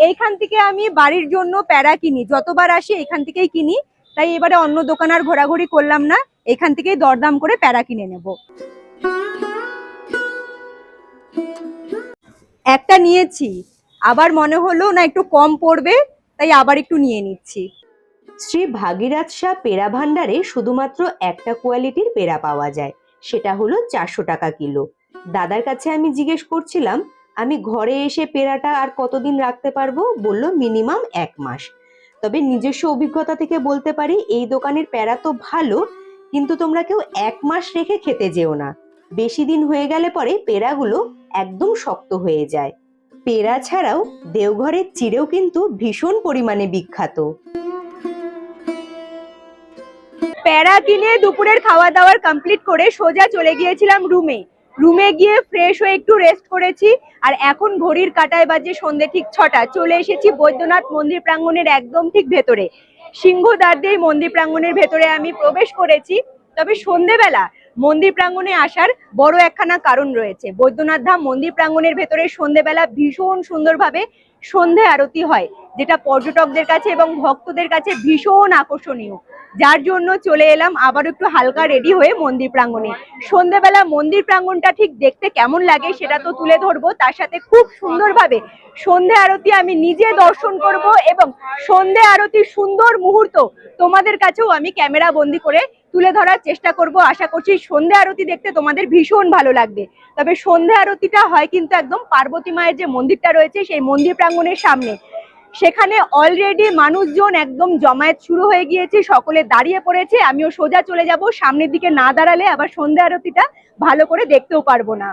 A: এইখান থেকে আমি বাড়ির জন্য প্যারা কিনি, যতবার আসি এখান থেকেই কিনি, তাই এবারে অন্য দোকান আর ঘোরাঘুরি করলাম না, এখান থেকেই দরদাম করে প্যারা কিনে নেব। একটা নিয়েছি, আবার মনে হলো না একটু কম পড়বে, তাই আবার একটু নিয়ে নিচ্ছি।
B: শ্রী ভাগীরথ শাহ পেড়া ভান্ডারে শুধুমাত্র একটা কোয়ালিটির পেড়া পাওয়া যায়, সেটা হলো 400 টাকা কিলো। দাদার কাছে আমি জিজ্ঞেস করছিলাম আমি ঘরে এসে পেড়াটা আর কতদিন রাখতে পারবো, বলল মিনিমাম 1 মাস। তবে নিজস্ব অভিজ্ঞতা থেকে বলতে পারি এই দোকানের পেড়া তো ভালো, কিন্তু তোমরা কেউ 1 মাস রেখে খেতে যেও না, বেশি দিন হয়ে গেলে পরে পেড়াগুলো একদম শক্ত হয়ে যায়। পেড়া ছাড়াও দেওঘরের চিড়েও কিন্তু ভীষণ পরিমাণে বিখ্যাত।
A: প্যারা কিনে দুপুরের খাওয়া দাওয়ার কমপ্লিট করে সোজা চলে গিয়েছিলাম রুমে গিয়ে ফ্রেশ হয়ে একটু রেস্ট করেছি। আর এখন ঘড়ির কাঁটায় বাজে সন্ধে ঠিক 6টা। চলে এসেছি বৈদ্যনাথ মন্দির প্রাঙ্গণের একদম ঠিক ভেতরে, সিংহদ্বার দিয়ে মন্দির প্রাঙ্গণের ভেতরে আমি প্রবেশ করেছি। তবে সন্ধেবেলা মন্দির প্রাঙ্গণে আসার বড় একখানা কারণ রয়েছে। বৈদ্যনাথ ধাম মন্দির প্রাঙ্গণের ভেতরে সন্ধেবেলা ভীষণ সুন্দরভাবে সন্ধে আরতি হয়, যেটা পর্যটকদের কাছে এবং ভক্তদের কাছে ভীষণ আকর্ষণীয়, যার জন্য চলে এলাম আবার একটু হালকা রেডি হয়ে মন্দির প্রাঙ্গণে। সন্ধ্যেবেলা মন্দির প্রাঙ্গণটা ঠিক দেখতে কেমন লাগে সেটা তো তুলে ধরবো, তার সাথে খুব সুন্দরভাবে সন্ধে আরতি আমি নিজে দর্শন করব এবং সন্ধে আরতির সুন্দর মুহূর্ত তোমাদের কাছেও আমি ক্যামেরা বন্দি করে তুলে ধরার চেষ্টা করব। আশা করছি সন্ধে আরতি দেখতে তোমাদের ভীষণ ভালো লাগবে। তবে সন্ধে আরতিটা হয় কিন্তু একদম পার্বতী মায়ের যে মন্দিরটা রয়েছে সেই মন্দির প্রাঙ্গণের সামনে, সেখানে অলরেডি মানুষজন একদম জমায়েত শুরু হয়ে গিয়েছে, সকলে দাঁড়িয়ে পড়েছে। আমিও সোজা চলে যাব, সামনের দিকে না দাঁড়ালে আবার সন্ধ্যা আরতিটা ভালো করে দেখতেও পারবো না।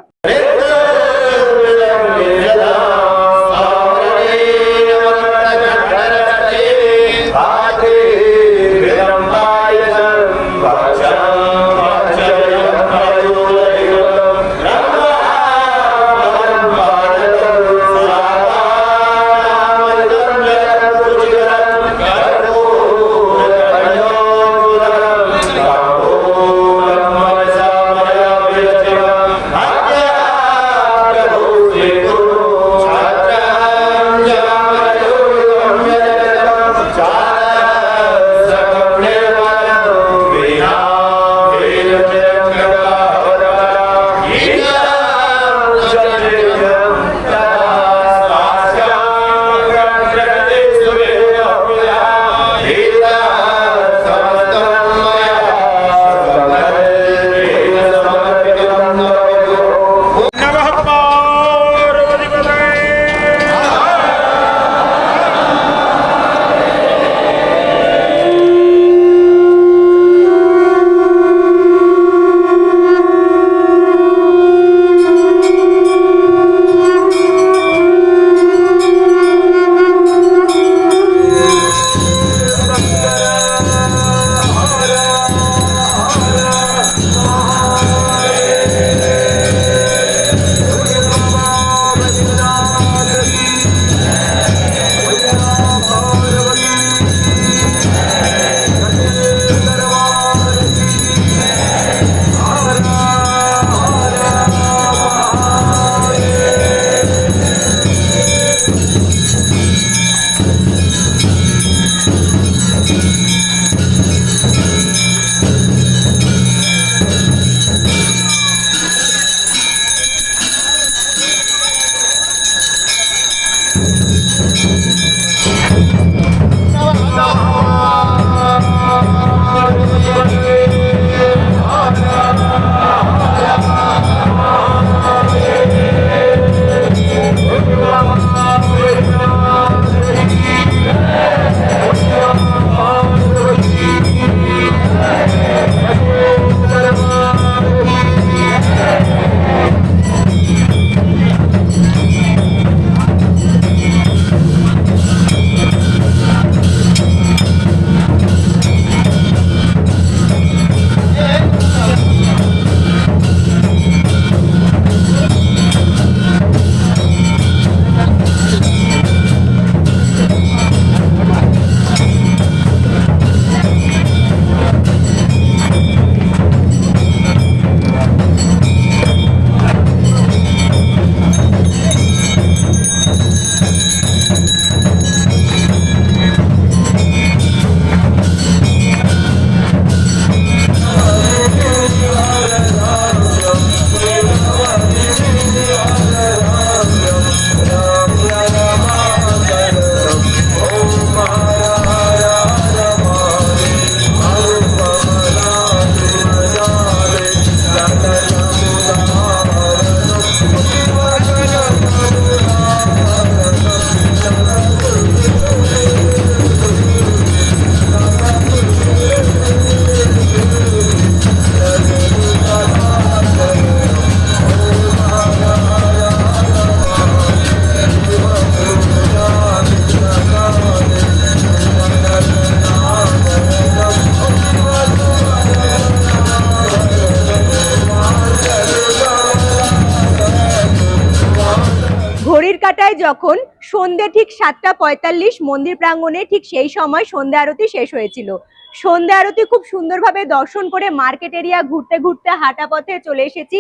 A: ঘড়ির কাঁটায় যখন সন্ধে ঠিক 7:45 মন্দির প্রাঙ্গণে ঠিক সেই সময় সন্ধ্যা আরতি শেষ হয়েছিল। সন্ধ্যা আরতি খুব সুন্দরভাবে দর্শন করে মার্কেট এরিয়া ঘুরতে ঘুরতে হাঁটা পথে চলে এসেছি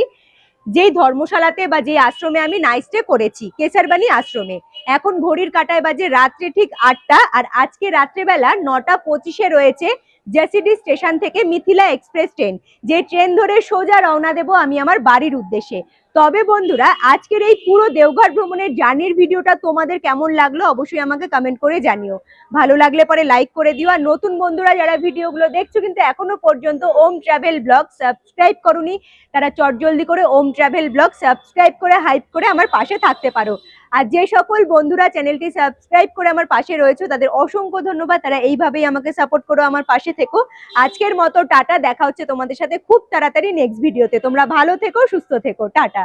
A: যেই ধর্মশালাতে বা যে আশ্রমে আমি নাইট স্টে করেছি, কেসারবানি আশ্রমে। এখন ঘড়ির কাঁটায় বাজে রাত্রে ঠিক 8টা, আর আজকে রাত্রেবেলা 9:25-এ রয়েছে জেসিডি স্টেশন থেকে মিথিলা এক্সপ্রেস ট্রেন, যে ট্রেন ধরে সোজা রওনা দেব আমি আমার বাড়ির উদ্দেশ্যে। তবে বন্ধুরা, আজকের এই পুরো দেওঘর ভ্রমণের জার্নির ভিডিওটা তোমাদের কেমন লাগলো অবশ্যই আমাকে কমেন্ট করে জানিও। ভালো লাগলে পরে লাইক করে দিও, আর নতুন বন্ধুরা যারা ভিডিওগুলো দেখছো কিন্তু এখনো পর্যন্ত ওম ট্রাভেল ব্লগ সাবস্ক্রাইব করোনি, তারা চটজলদি করে ওম ট্রাভেল ব্লগ সাবস্ক্রাইব করে হাইপ করে আমার পাশে থাকতে পারো। আর যে সকল বন্ধুরা চ্যানেলটি সাবস্ক্রাইব করে আমার পাশে রয়েছে তাদের অসংখ্য ধন্যবাদ, তারা এইভাবেই আমাকে সাপোর্ট করো, আমার পাশে থেকো। আজকের মতো টাটা, দেখা হচ্ছে তোমাদের সাথে খুব তাড়াতাড়ি নেক্সট ভিডিওতে। তোমরা ভালো থেকো, সুস্থ থেকো, টাটা।